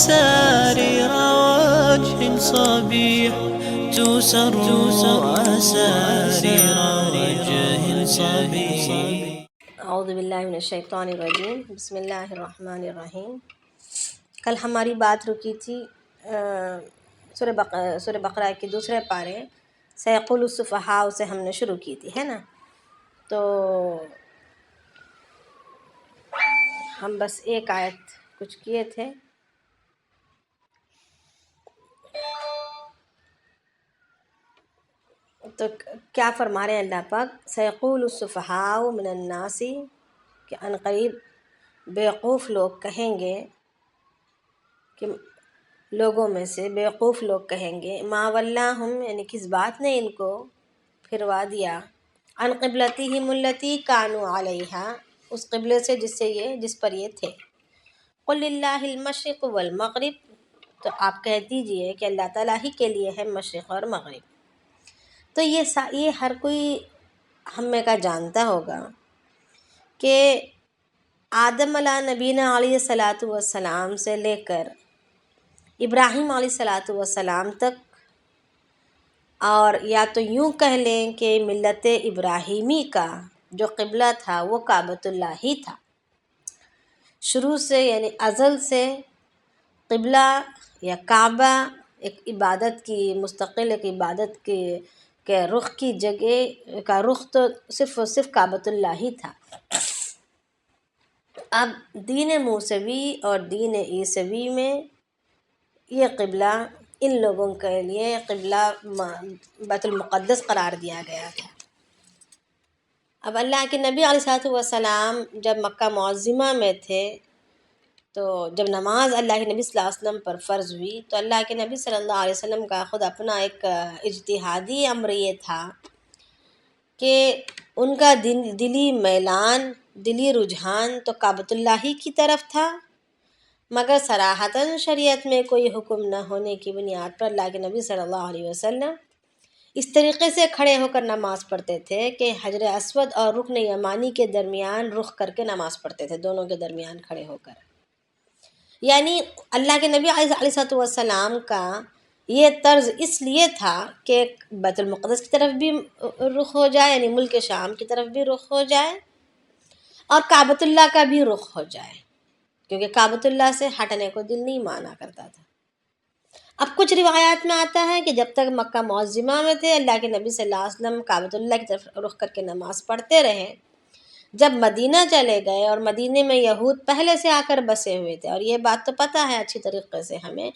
أسارير وجه صبيح تسر أسارير وجه صبيح. اعوذ باللہ من الشیطان الرجیم، بسم اللہ الرحمن الرحیم۔ کل ہماری بات رکی تھی سورہ بقرہ کے دوسرے پارے سیقول السفہاء سے ہم نے شروع کی تھی، ہے نا؟ تو ہم بس ایک آیت کچھ کیے تھے۔ تو کیا فرما رہے ہیں اللہ پاک؟ سیقول السفہاء من الناس، کہ عنقریب بیوقوف لوگ کہیں گے، کہ لوگوں میں سے بیوقوف لوگ کہیں گے، ما ولاہم، یعنی کس بات نے ان کو پھروا دیا، عن قبلتہم التی کانوا علیہا، اس قبلے سے جس پر یہ تھے۔ قل للہ المشرق والمغرب، تو آپ کہہ دیجئے کہ اللہ تعالیٰ ہی کے لیے ہے مشرق اور مغرب۔ تو یہ ہر کوئی ہم میں کا جانتا ہوگا کہ آدم علیہ نبینا علیہ الصلاۃ والسلام سے لے کر ابراہیم علیہ الصلاۃ والسلام تک، اور یا تو یوں کہہ لیں کہ ملت ابراہیمی کا جو قبلہ تھا وہ کعبۃ اللہ ہی تھا۔ شروع سے یعنی ازل سے قبلہ یا کعبہ ایک عبادت کی مستقل ایک عبادت کے رخ کی جگہ کا رخ تو صرف اور صرف کعبۃ اللہ ہی تھا۔ اب دین موسوی اور دین عیسوی میں یہ قبلہ ان لوگوں کے لیے قبلہ بیت المقدس قرار دیا گیا تھا۔ اب اللہ کے نبی علیہ الصلوۃ والسلام جب مکہ معظمہ میں تھے، تو جب نماز اللہ کے نبی صلی اللہ علیہ وسلم پر فرض ہوئی، تو اللہ کے نبی صلی اللہ علیہ وسلم کا خود اپنا ایک اجتہادی امر یہ تھا کہ ان کا دلی میلان، دلی رجحان تو کعبۃ اللہ ہی کی طرف تھا، مگر صراحتاً شریعت میں کوئی حکم نہ ہونے کی بنیاد پر اللہ کے نبی صلی اللہ علیہ وسلم اس طریقے سے کھڑے ہو کر نماز پڑھتے تھے کہ حجر اسود اور رکن یمانی کے درمیان رخ کر کے نماز پڑھتے تھے، دونوں کے درمیان کھڑے ہو کر۔ یعنی اللہ کے نبی علیہ الصلوۃ والسلام کا یہ طرز اس لیے تھا کہ بیت المقدس کی طرف بھی رخ ہو جائے، یعنی ملک شام کی طرف بھی رخ ہو جائے، اور کعبۃ اللہ کا بھی رخ ہو جائے، کیونکہ کعبۃ اللہ سے ہٹنے کو دل نہیں مانا کرتا تھا۔ اب کچھ روایات میں آتا ہے کہ جب تک مکہ معظمہ میں تھے اللہ کے نبی صلی اللہ علیہ وسلم کعبۃ اللہ کی طرف رخ کر کے نماز پڑھتے رہے۔ جب مدینہ چلے گئے، اور مدینہ میں یہود پہلے سے آ کر بسے ہوئے تھے، اور یہ بات تو پتہ ہے اچھی طریقے سے ہمیں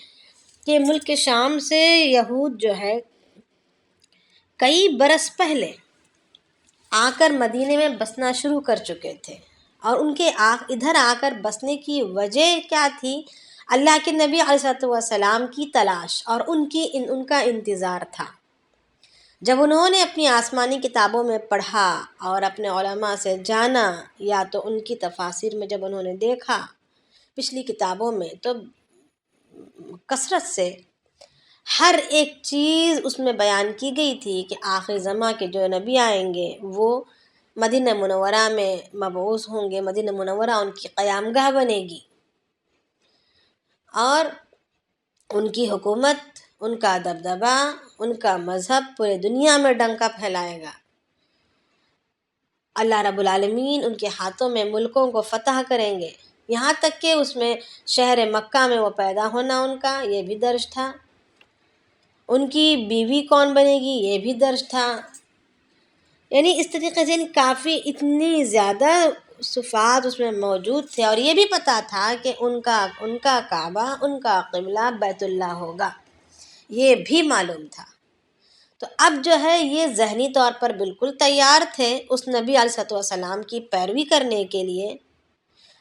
کہ ملک شام سے یہود جو ہے کئی برس پہلے آ کر مدینہ میں بسنا شروع کر چکے تھے، اور ان کے ادھر آ کر بسنے کی وجہ کیا تھی؟ اللہ کے نبی علیہ الصلوۃ والسلام کی تلاش اور ان کا انتظار تھا۔ جب انہوں نے اپنی آسمانی کتابوں میں پڑھا اور اپنے علماء سے جانا، یا تو ان کی تفاسیر میں جب انہوں نے دیکھا پچھلی کتابوں میں، تو کثرت سے ہر ایک چیز اس میں بیان کی گئی تھی کہ آخر زمان کے جو نبی آئیں گے وہ مدینہ منورہ میں مبعوث ہوں گے، مدینہ منورہ ان کی قیام گاہ بنے گی، اور ان کی حکومت، ان کا دبدبہ، ان کا مذہب پورے دنیا میں ڈنکا پھیلائے گا۔ اللہ رب العالمین ان کے ہاتھوں میں ملکوں کو فتح کریں گے، یہاں تک کہ اس میں شہر مکہ میں وہ پیدا ہونا ان کا یہ بھی درج تھا، ان کی بیوی کون بنے گی یہ بھی درج تھا۔ یعنی اس طریقے سے کافی اتنی زیادہ صفات اس میں موجود تھے، اور یہ بھی پتہ تھا کہ ان کا کعبہ، ان کا قبلہ بیت اللہ ہوگا، یہ بھی معلوم تھا۔ تو اب جو ہے یہ ذہنی طور پر بالکل تیار تھے اس نبی علیہ الصلوۃ والسلام کی پیروی کرنے کے لیے،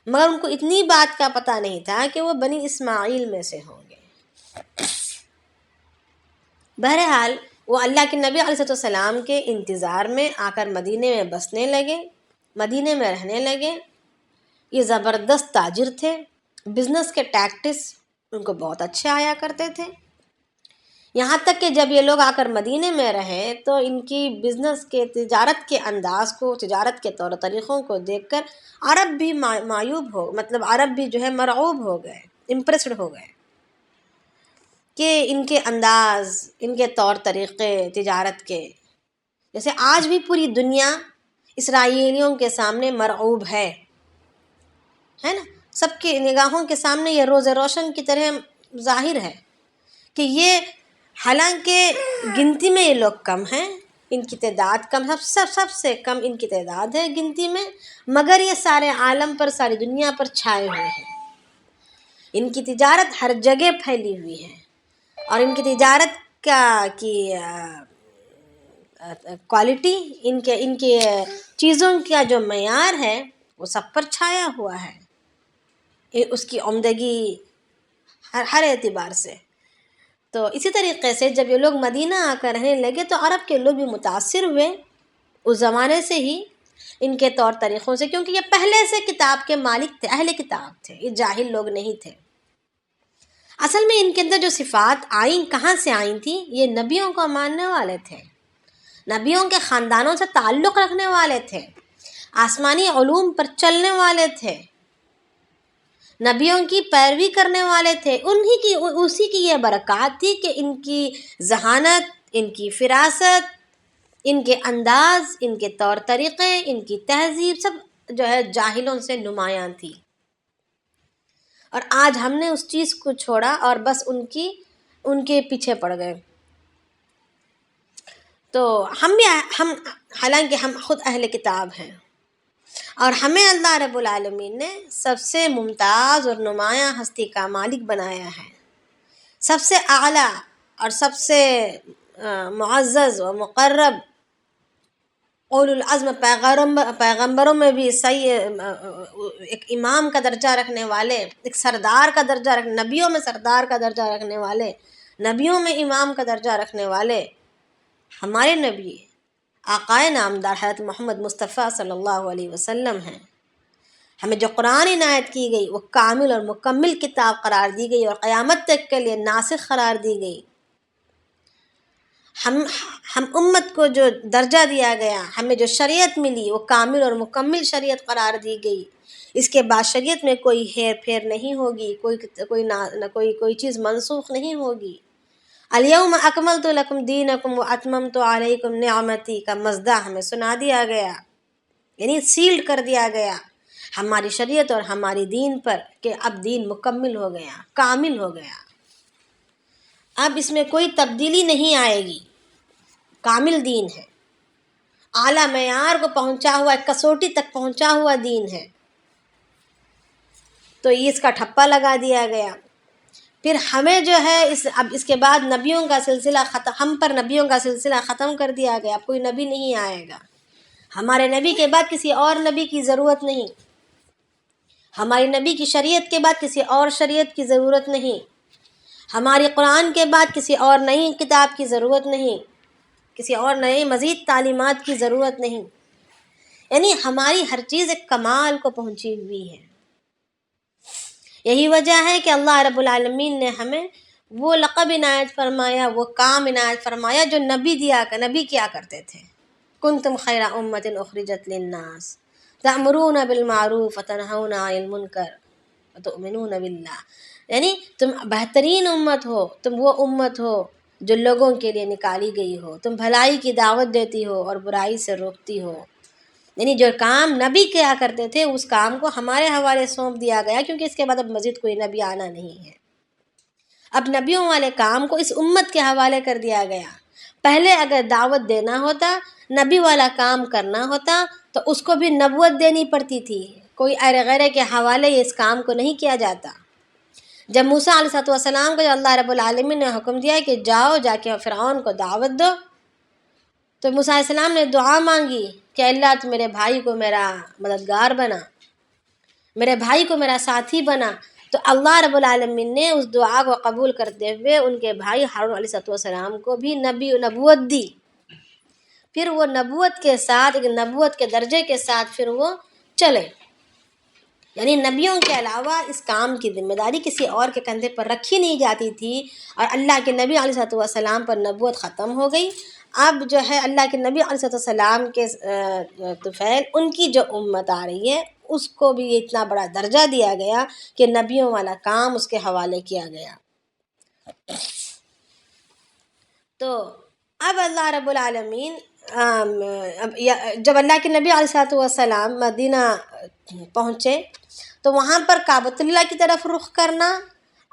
مگر ان کو اتنی بات کا پتہ نہیں تھا کہ وہ بنی اسماعیل میں سے ہوں گے۔ بہرحال وہ اللہ کے نبی علیہ الصلوۃ والسلام کے انتظار میں آ کر مدینے میں بسنے لگے، مدینے میں رہنے لگے۔ یہ زبردست تاجر تھے، بزنس کے ٹیکٹس ان کو بہت اچھے آیا کرتے تھے، یہاں تک کہ جب یہ لوگ آ کر مدینے میں رہے تو ان کی بزنس کے تجارت کے انداز کو، تجارت کے طور طریقوں کو دیکھ کر عرب بھی عرب بھی جو ہے مرعوب ہو گئے، امپریسڈ ہو گئے۔ کہ ان کے انداز، ان کے طور طریقے تجارت کے، جیسے آج بھی پوری دنیا اسرائیلیوں کے سامنے مرعوب ہے نا، سب کی نگاہوں کے سامنے یہ روز روشن کی طرح ظاہر ہے کہ یہ، حالانکہ گنتی میں یہ لوگ کم ہیں، ان کی تعداد کم، سب سے کم ان کی تعداد ہے گنتی میں، مگر یہ سارے عالم پر، ساری دنیا پر چھائے ہوئے ہیں۔ ان کی تجارت ہر جگہ پھیلی ہوئی ہے، اور ان کی تجارت کی کوالٹی، ان کے چیزوں کا جو معیار ہے وہ سب پر چھایا ہوا ہے، اس کی عمدگی ہر اعتبار سے۔ تو اسی طریقے سے جب یہ لوگ مدینہ آ کر رہنے لگے تو عرب کے لوگ بھی متاثر ہوئے اس زمانے سے ہی ان کے طور طریقوں سے، کیونکہ یہ پہلے سے کتاب کے مالک تھے، اہل کتاب تھے، یہ جاہل لوگ نہیں تھے۔ اصل میں ان کے اندر جو صفات آئیں کہاں سے آئیں تھیں؟ یہ نبیوں کو ماننے والے تھے، نبیوں کے خاندانوں سے تعلق رکھنے والے تھے، آسمانی علوم پر چلنے والے تھے، نبیوں کی پیروی کرنے والے تھے، اسی کی یہ برکات تھی کہ ان کی ذہانت، ان کی فراست، ان کے انداز، ان کے طور طریقے، ان کی تہذیب سب جو ہے جاہلوں سے نمایاں تھی۔ اور آج ہم نے اس چیز کو چھوڑا اور بس ان کے پیچھے پڑ گئے۔ تو ہم حالانکہ ہم خود اہل کتاب ہیں، اور ہمیں اللہ رب العالمین نے سب سے ممتاز اور نمایاں ہستی کا مالک بنایا ہے، سب سے اعلیٰ اور سب سے معزز و مقرب، اولو العزم پیغمبروں میں بھی ایک امام کا درجہ رکھنے والے، ایک سردار کا درجہ رکھنے، نبیوں میں سردار کا درجہ رکھنے والے، نبیوں میں امام کا درجہ رکھنے والے ہمارے نبی آقائے نامدار حضرت محمد مصطفیٰ صلی اللہ علیہ وسلم ہیں۔ ہمیں جو قرآن عنایت کی گئی وہ کامل اور مکمل کتاب قرار دی گئی اور قیامت تک کے لیے ناسخ قرار دی گئی۔ ہم امت کو جو درجہ دیا گیا، ہمیں جو شریعت ملی وہ کامل اور مکمل شریعت قرار دی گئی۔ اس کے بعد شریعت میں کوئی ہیر پھیر نہیں ہوگی، کوئی چیز منسوخ نہیں ہوگی۔ الیوم اکملت لکم دینکم واتممت علیکم نعمتی کا مژدہ ہمیں سنا دیا گیا، یعنی سیلڈ کر دیا گیا ہماری شریعت اور ہماری دین پر کہ اب دین مکمل ہو گیا، کامل ہو گیا، اب اس میں کوئی تبدیلی نہیں آئے گی، کامل دین ہے، اعلیٰ معیار کو پہنچا ہوا، کسوٹی تک پہنچا ہوا دین ہے۔ تو اس کا ٹھپا لگا دیا گیا۔ پھر ہمیں جو ہے اب اس کے بعد نبیوں کا سلسلہ ہم پر نبیوں کا سلسلہ ختم کر دیا گیا، اب کوئی نبی نہیں آئے گا، ہمارے نبی کے بعد کسی اور نبی کی ضرورت نہیں، ہماری نبی کی شریعت کے بعد کسی اور شریعت کی ضرورت نہیں، ہماری قرآن کے بعد کسی اور نئی کتاب کی ضرورت نہیں، کسی اور نئے مزید تعلیمات کی ضرورت نہیں، یعنی ہماری ہر چیز ایک کمال کو پہنچی ہوئی ہے۔ یہی وجہ ہے کہ اللہ رب العالمین نے ہمیں وہ لقب عنایت فرمایا، وہ کام عنایت فرمایا جو نبی کیا کرتے تھے۔ کنتم خیر امۃ اخرجت للناس تأمرون بالمعروف وتنہون عن المنکر وتؤمنون باللہ، یعنی تم بہترین امت ہو، تم وہ امت ہو جو لوگوں کے لیے نکالی گئی ہو، تم بھلائی کی دعوت دیتی ہو اور برائی سے روکتی ہو، یعنی جو کام نبی کیا کرتے تھے اس کام کو ہمارے حوالے سونپ دیا گیا، کیونکہ اس کے بعد اب مزید کوئی نبی آنا نہیں ہے۔ اب نبیوں والے کام کو اس امت کے حوالے کر دیا گیا۔ پہلے اگر دعوت دینا ہوتا، نبی والا کام کرنا ہوتا تو اس کو بھی نبوت دینی پڑتی تھی، کوئی غیرے کے حوالے اس کام کو نہیں کیا جاتا۔ جب موسیٰ علیہ السلام کو اللہ رب العالمین نے حکم دیا کہ جا کے فرعون کو دعوت دو، تو موسیٰ علیہ السلام نے دعا مانگی کہ اللہ تو میرے بھائی کو میرا مددگار بنا، میرے بھائی کو میرا ساتھی بنا، تو اللہ رب العالمین نے اس دعا کو قبول کرتے ہوئے ان کے بھائی ہارون علیہ السلام کو بھی نبوت دی۔ پھر وہ نبوت کے ساتھ، ایک نبوت کے درجے کے ساتھ پھر وہ چلے، یعنی نبیوں کے علاوہ اس کام کی ذمہ داری کسی اور کے کندھے پر رکھی نہیں جاتی تھی، اور اللہ کے نبی علیہ السلام پر نبوت ختم ہو گئی۔ اب جو ہے اللہ کے نبی علیہ السلام کے طفیل ان کی جو امت آ رہی ہے اس کو بھی اتنا بڑا درجہ دیا گیا کہ نبیوں والا کام اس کے حوالے کیا گیا۔ تو اب اللہ رب العالمین جب اللہ کے نبی علیہ والسلام مدینہ پہنچے تو وہاں پر کعبۃ اللہ کی طرف رخ کرنا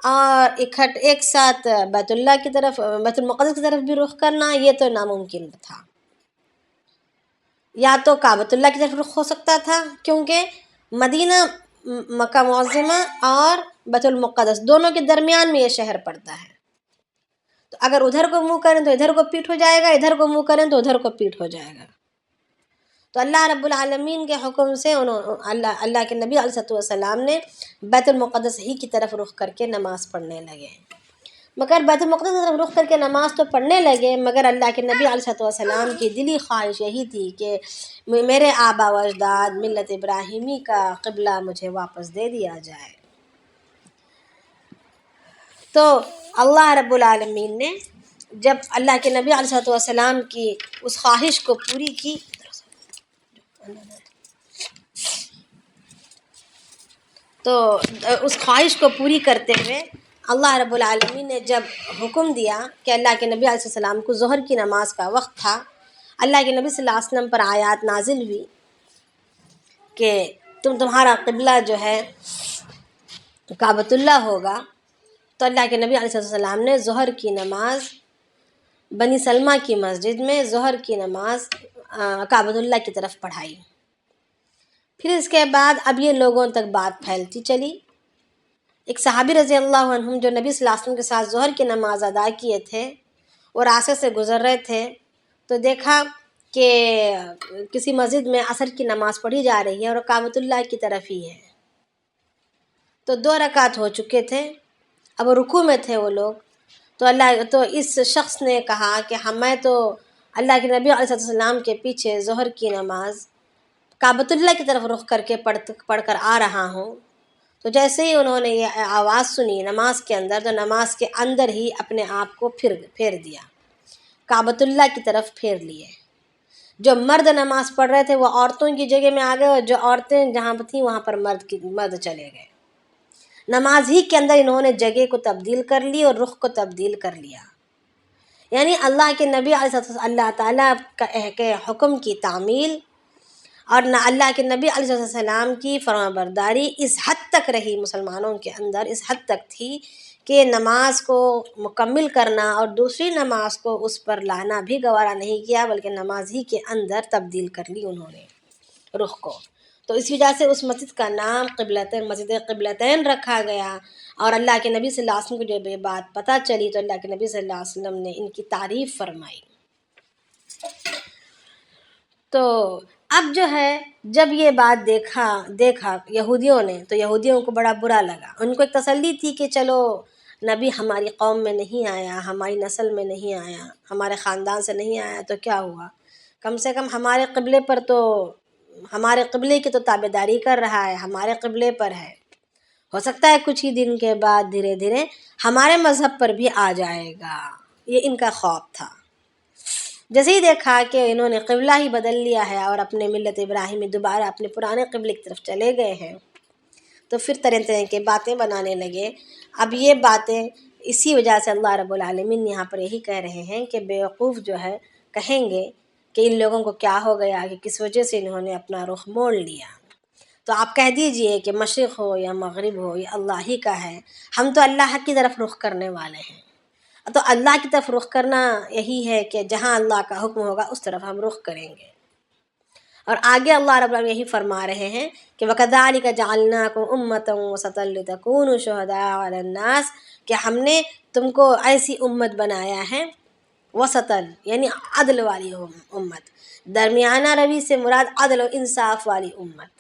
اور ایک ساتھ بیت اللہ کی طرف، بیت المقدس کی طرف بھی رخ کرنا، یہ تو ناممکن تھا۔ یا تو کعبۃ اللہ کی طرف رخ ہو سکتا تھا کیونکہ مدینہ، مکہ معظمہ اور بیت المقدس دونوں کے درمیان میں یہ شہر پڑتا ہے، تو اگر ادھر کو منہ کریں تو ادھر کو پیٹ ہو جائے گا، ادھر کو منہ کریں تو ادھر کو پیٹ ہو جائے گا۔ تو اللہ رب العالمین کے حکم سے اللہ کے نبی علیہ السلام نے بیت المقدس ہی کی طرف رخ کر کے نماز پڑھنے لگے۔ مگر بیت المقدس کی طرف رخ کر کے نماز تو پڑھنے لگے، مگر اللہ کے نبی علیہ السلام کی دلی خواہش یہی تھی کہ میرے آبا و اجداد ملت ابراہیمی کا قبلہ مجھے واپس دے دیا جائے۔ تو اللہ رب العالمین نے جب اللہ کے نبی علیہ السلام کی اس خواہش کو پوری کی، تو اس خواہش کو پوری کرتے ہوئے اللہ رب العالمین نے جب حکم دیا کہ اللہ کے نبی علیہ السلام کو ظہر کی نماز کا وقت تھا، اللہ کے نبی صلی اللہ علیہ وسلم پر آیات نازل ہوئی کہ تمہارا قبلہ جو ہے کعبۃ اللہ ہوگا۔ تو اللہ کے نبی علیہ السلام نے ظہر کی نماز بنی سلمہ کی مسجد میں ظہر کی نماز کعبۃ اللہ کی طرف پڑھائی۔ پھر اس کے بعد اب یہ لوگوں تک بات پھیلتی چلی۔ ایک صحابی رضی اللہ عنہم جو نبی صلی اللہ علیہ وسلم کے ساتھ ظہر کی نماز ادا کیے تھے، وہ راستے سے گزر رہے تھے تو دیکھا کہ کسی مسجد میں عصر کی نماز پڑھی جا رہی ہے اور کعبۃ اللہ کی طرف ہی ہے۔ تو 2 رکعت ہو چکے تھے، اب رکوع میں تھے وہ لوگ، تو اس شخص نے کہا کہ میں تو اللہ کے نبی علیہ السلام کے پیچھے ظہر کی نماز کعبۃ اللہ کی طرف رخ کر کے پڑھ کر آ رہا ہوں۔ تو جیسے ہی انہوں نے یہ آواز سنی نماز کے اندر، تو نماز کے اندر ہی اپنے آپ کو پھیر دیا، کعبۃ اللہ کی طرف پھیر لیے۔ جو مرد نماز پڑھ رہے تھے وہ عورتوں کی جگہ میں آ گئے، اور جو عورتیں جہاں تھیں وہاں پر مرد چلے گئے۔ نماز ہی کے اندر انہوں نے جگہ کو تبدیل کر لی اور رخ کو تبدیل کر لیا، یعنی اللہ کے نبی اللہ تعالیٰ کے حکم کی تعمیل اور نہ اللہ کے نبی علیہ السلام کی فرمانبرداری اس حد تک رہی مسلمانوں کے اندر، اس حد تک تھی کہ نماز کو مکمل کرنا اور دوسری نماز کو اس پر لانا بھی گوارا نہیں کیا، بلکہ نماز ہی کے اندر تبدیل کر لی انہوں نے رخ کو۔ تو اس وجہ سے اس مسجد کا نام مسجد قبلتین رکھا گیا، اور اللہ کے نبی صلی اللہ علیہ وسلم کو جب یہ بات پتہ چلی تو اللہ کے نبی صلی اللہ علیہ وسلم نے ان کی تعریف فرمائی۔ تو اب جو ہے جب یہ بات دیکھا یہودیوں نے، تو یہودیوں کو بڑا برا لگا۔ ان کو ایک تسلی تھی کہ چلو نبی ہماری قوم میں نہیں آیا، ہماری نسل میں نہیں آیا، ہمارے خاندان سے نہیں آیا تو کیا ہوا، کم سے کم ہمارے قبلے پر تو، ہمارے قبلے کی تو تابعداری کر رہا ہے، ہمارے قبلے پر ہے، ہو سکتا ہے کچھ ہی دن کے بعد دھیرے دھیرے ہمارے مذہب پر بھی آ جائے گا، یہ ان کا خوف تھا۔ جیسے ہی دیکھا کہ انہوں نے قبلہ ہی بدل لیا ہے اور اپنے ملت ابراہیمی دوبارہ اپنے پرانے قبلے کی طرف چلے گئے ہیں، تو پھر طرح طرح کے باتیں بنانے لگے۔ اب یہ باتیں اسی وجہ سے اللہ رب العالمین یہاں پر یہی کہہ رہے ہیں کہ بیوقوف جو ہے کہیں گے کہ ان لوگوں کو کیا ہو گیا کہ کس وجہ سے انہوں نے اپنا رخ موڑ لیا۔ تو آپ کہہ دیجئے کہ مشرق ہو یا مغرب ہو یہ اللہ ہی کا ہے، ہم تو اللہ کی طرف رخ کرنے والے ہیں۔ تو اللہ کی طرف رخ کرنا یہی ہے کہ جہاں اللہ کا حکم ہوگا اس طرف ہم رخ کریں گے۔ اور آگے اللہ رب العالمین یہی فرما رہے ہیں کہ وَكَذَلِكَ جَعَلْنَاكُمْ أُمَّةً وَسَطًا لِتَكُونُوا شُهَدَاءَ عَلَى النَّاسِ، کہ ہم نے تم کو ایسی امت بنایا ہے، وسطاً یعنی عدل والی امت، درمیانہ روی سے مراد عدل و انصاف والی امت۔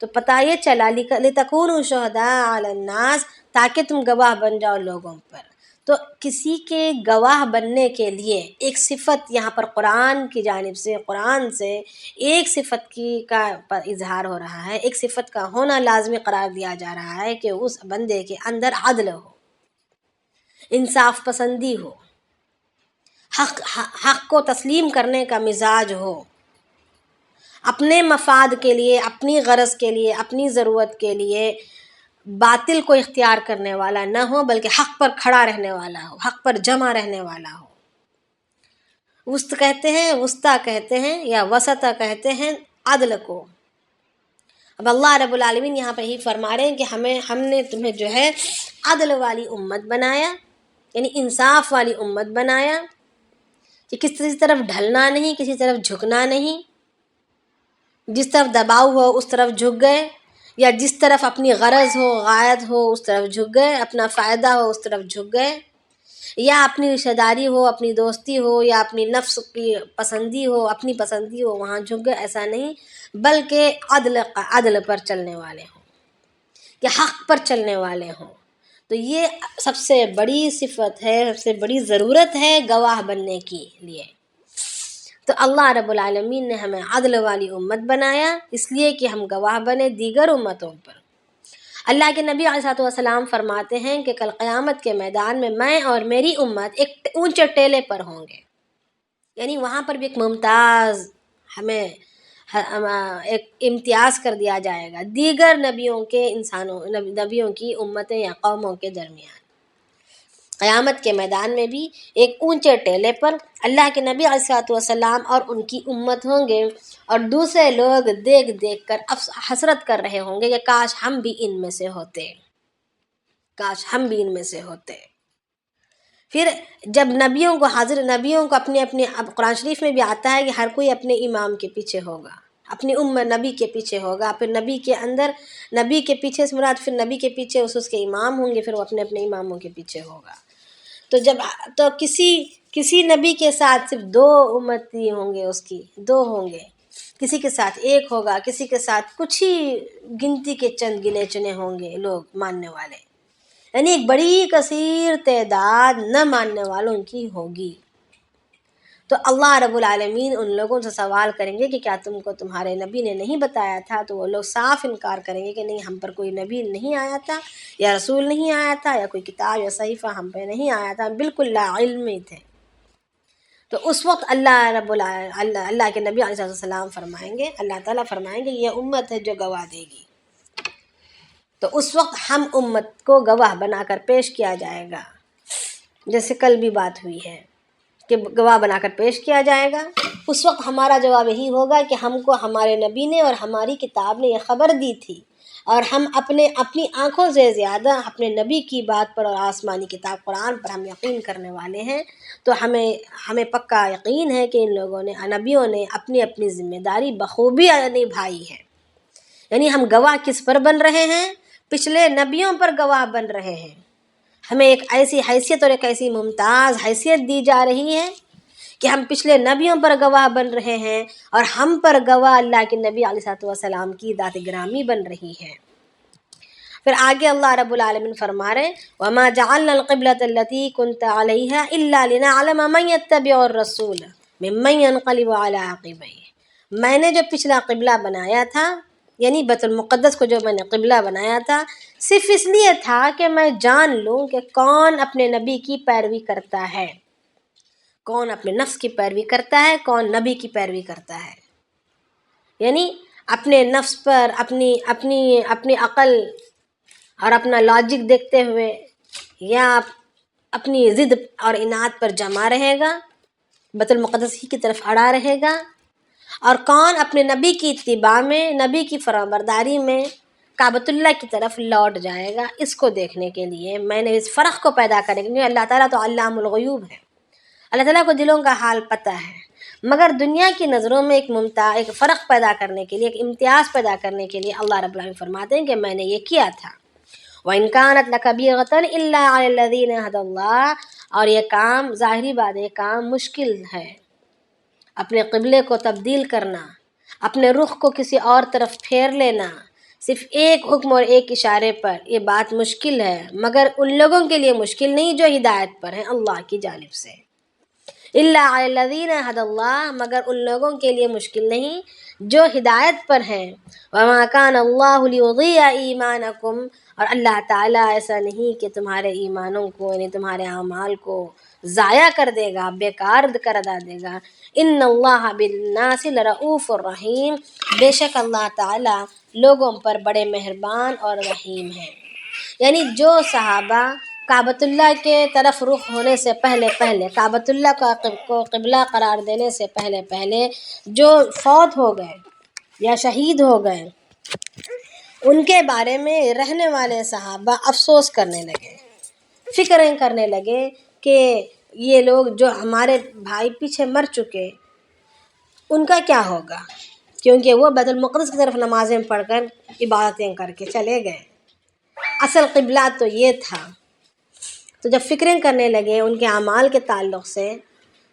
تو پتہ یہ چلا لِتَكُونُوا شُهَدَاءَ عَلَى النَّاسِ، تاکہ تم گواہ بن جاؤ لوگوں پر۔ تو کسی کے گواہ بننے کے لیے ایک صفت یہاں پر قرآن کی جانب سے، قرآن سے ایک صفت کا اظہار ہو رہا ہے، ایک صفت کا ہونا لازمی قرار دیا جا رہا ہے کہ اس بندے کے اندر عدل ہو، انصاف پسندی ہو، حق کو تسلیم کرنے کا مزاج ہو، اپنے مفاد کے لیے، اپنی غرض کے لیے، اپنی ضرورت کے لیے باطل کو اختیار کرنے والا نہ ہو، بلکہ حق پر کھڑا رہنے والا ہو، حق پر جمع رہنے والا ہو۔ وسط کہتے ہیں، وسطیٰ کہتے ہیں یا وسطہ کہتے ہیں عدل کو۔ اب اللہ رب العالمین یہاں پہ ہی فرما رہے ہیں کہ ہم نے تمہیں جو ہے عدل والی امت بنایا، یعنی انصاف والی امت بنایا، کہ کسی طرف ڈھلنا نہیں، کسی طرف جھکنا نہیں، جس طرف دباؤ ہو اس طرف جھک گئے، یا جس طرف اپنی غرض ہو، غایت ہو اس طرف جھک گئے، اپنا فائدہ ہو اس طرف جھک گئے، یا اپنی رشتہ داری ہو، اپنی دوستی ہو، یا اپنی نفس کی پسندی ہو، اپنی پسندی ہو، وہاں جھک گئے، ایسا نہیں، بلکہ عدل پر چلنے والے ہوں، کہ حق پر چلنے والے ہوں۔ تو یہ سب سے بڑی صفت ہے، سب سے بڑی ضرورت ہے گواہ بننے کے لیے۔ تو اللہ رب العالمین نے ہمیں عدل والی امت بنایا اس لیے کہ ہم گواہ بنے دیگر امتوں پر۔ اللہ کے نبی علیہ الصلوۃ والسلام فرماتے ہیں کہ کل قیامت کے میدان میں اور میری امت ایک اونچے ٹیلے پر ہوں گے، یعنی وہاں پر بھی ایک ممتاز ہمیں ایک امتیاز کر دیا جائے گا دیگر نبیوں کی امتیں یا قوموں کے درمیان۔ قیامت کے میدان میں بھی ایک اونچے ٹیلے پر اللہ کے نبی علیہ الصلوۃ والسلام اور ان کی امت ہوں گے، اور دوسرے لوگ دیکھ دیکھ کر حسرت کر رہے ہوں گے کہ کاش ہم بھی ان میں سے ہوتے، کاش ہم بھی ان میں سے ہوتے۔ پھر جب نبیوں کو اپنے اب قرآن شریف میں بھی آتا ہے کہ ہر کوئی اپنے امام کے پیچھے ہوگا، اپنی نبی کے پیچھے ہوگا، پھر نبی کے پیچھے سے مراد پھر نبی کے پیچھے اس کے امام ہوں گے، پھر وہ اپنے اماموں کے پیچھے ہوگا۔ تو کسی نبی کے ساتھ صرف 2 امتی ہوں گے، اس کی 2 ہوں گے، کسی کے ساتھ 1 ہوگا، کسی کے ساتھ کچھ ہی گنتی کے چند گنے چنے ہوں گے لوگ ماننے والے، یعنی ایک بڑی کثیر تعداد نہ ماننے والوں کی ہوگی۔ تو اللہ رب العالمین ان لوگوں سے سوال کریں گے کہ کیا تم کو تمہارے نبی نے نہیں بتایا تھا؟ تو وہ لوگ صاف انکار کریں گے کہ نہیں، ہم پر کوئی نبی نہیں آیا تھا، یا رسول نہیں آیا تھا، یا کوئی کتاب یا صحیفہ ہم پہ نہیں آیا تھا، بالکل لا علمی تھے۔ تو اس وقت اللہ کے نبی علیہ السلام فرمائیں گے، اللہ تعالیٰ فرمائیں گے یہ امت ہے جو گواہ دے گی۔ تو اس وقت ہم امت کو گواہ بنا کر پیش کیا جائے گا، جیسے کل بھی بات ہوئی ہے کہ گواہ بنا کر پیش کیا جائے گا۔ اس وقت ہمارا جواب یہی ہوگا کہ ہم کو ہمارے نبی نے اور ہماری کتاب نے یہ خبر دی تھی، اور ہم اپنی آنکھوں سے زیادہ اپنے نبی کی بات پر اور آسمانی کتاب قرآن پر ہم یقین کرنے والے ہیں۔ تو ہمیں پکا یقین ہے کہ ان لوگوں نے، نبیوں نے اپنی ذمہ داری بخوبی نبھائی ہے۔ یعنی ہم گواہ کس پر بن رہے ہیں؟ پچھلے نبیوں پر گواہ بن رہے ہیں۔ ہمیں ایک ایسی حیثیت اور ایک ایسی ممتاز حیثیت دی جا رہی ہے کہ ہم پچھلے نبیوں پر گواہ بن رہے ہیں، اور ہم پر گواہ اللہ کے نبی علیہ الصلوۃ والسلام کی ذات گرامی بن رہی ہے۔ پھر آگے اللہ رب العالمین فرما رہے وَمَا جَعَلْنَا الْقِبْلَةَ الَّتِي كُنْتَ عَلَيْهَا إِلَّا لِنَعْلَمَ مَن يَتَّبِعُ الرَّسُولَ مِمَّن يَنقَلِبُ عَلَىٰ عَقِبَيْهِ۔ میں نے جو پچھلا قبلہ بنایا تھا، یعنی بیت المقدس کو جو میں نے قبلہ بنایا تھا، صرف اس لیے تھا کہ میں جان لوں کہ کون اپنے نبی کی پیروی کرتا ہے، کون اپنے نفس کی پیروی کرتا ہے، کون نبی کی پیروی کرتا ہے۔ یعنی اپنے نفس پر اپنی عقل اور اپنا لاجک دیکھتے ہوئے، یا اپنی ضد اور اناد پر جمع رہے گا، بیت المقدس ہی کی طرف اڑا رہے گا، اور کون اپنے نبی کی اتباع میں، نبی کی فرمانبرداری میں کعبۃ اللہ کی طرف لوٹ جائے گا۔ اس کو دیکھنے کے لیے میں نے اس فرق کو پیدا کرنے کے لیے، اللہ تعالیٰ تو علام الغیوب ہے، اللہ تعالیٰ کو دلوں کا حال پتہ ہے، مگر دنیا کی نظروں میں ایک فرق پیدا کرنے کے لیے، ایک امتیاز پیدا کرنے کے لیے اللہ رب العالمین فرماتے ہیں کہ میں نے یہ کیا تھا۔ وَإِن كَانَتْ لَكَبِيرَةً إِلَّا عَلَى الَّذِينَ هَدَى اللَّهُ، اور یہ کام، ظاہری بات یہ کام مشکل ہے، اپنے قبلے کو تبدیل کرنا، اپنے رخ کو کسی اور طرف پھیر لینا، صرف ایک حکم اور ایک اشارے پر، یہ بات مشکل ہے، مگر ان لوگوں کے لیے مشکل نہیں جو ہدایت پر ہیں اللہ کی جانب سے۔ إِلَّا عَلَى الَّذِينَ هَدَى اللَّهُ، مگر ان لوگوں کے لیے مشکل نہیں جو ہدایت پر ہیں۔ وَمَا كَانَ اللَّهُ لِيُضِيعَ إِيمَانَكُمْ، اور اللہ تعالیٰ ایسا نہیں کہ تمہارے ایمانوں کو، یعنی تمہارے اعمال کو ضائع کر دے گا، بیکار کر دے گا۔ إِنَّ اللَّهَ بِالنَّاسِ لَرَءُوفٌ رَحِيمٌ، بے شک اللہ تعالیٰ لوگوں پر بڑے مہربان اور رحیم ہیں۔ یعنی جو صحابہ کعبۃ اللہ کے طرف رخ ہونے سے پہلے کعبۃ اللہ کو قبلہ قرار دینے سے پہلے جو فوت ہو گئے یا شہید ہو گئے ان کے بارے میں رہنے والے صحابہ افسوس کرنے لگے، فکریں کرنے لگے کہ یہ لوگ جو ہمارے بھائی پیچھے مر چکے ان کا کیا ہوگا، کیونکہ وہ بیت المقدس کی طرف نمازیں پڑھ کر عبادتیں کر کے چلے گئے، اصل قبلہ تو یہ تھا۔ تو جب فکریں کرنے لگے ان کے اعمال کے تعلق سے،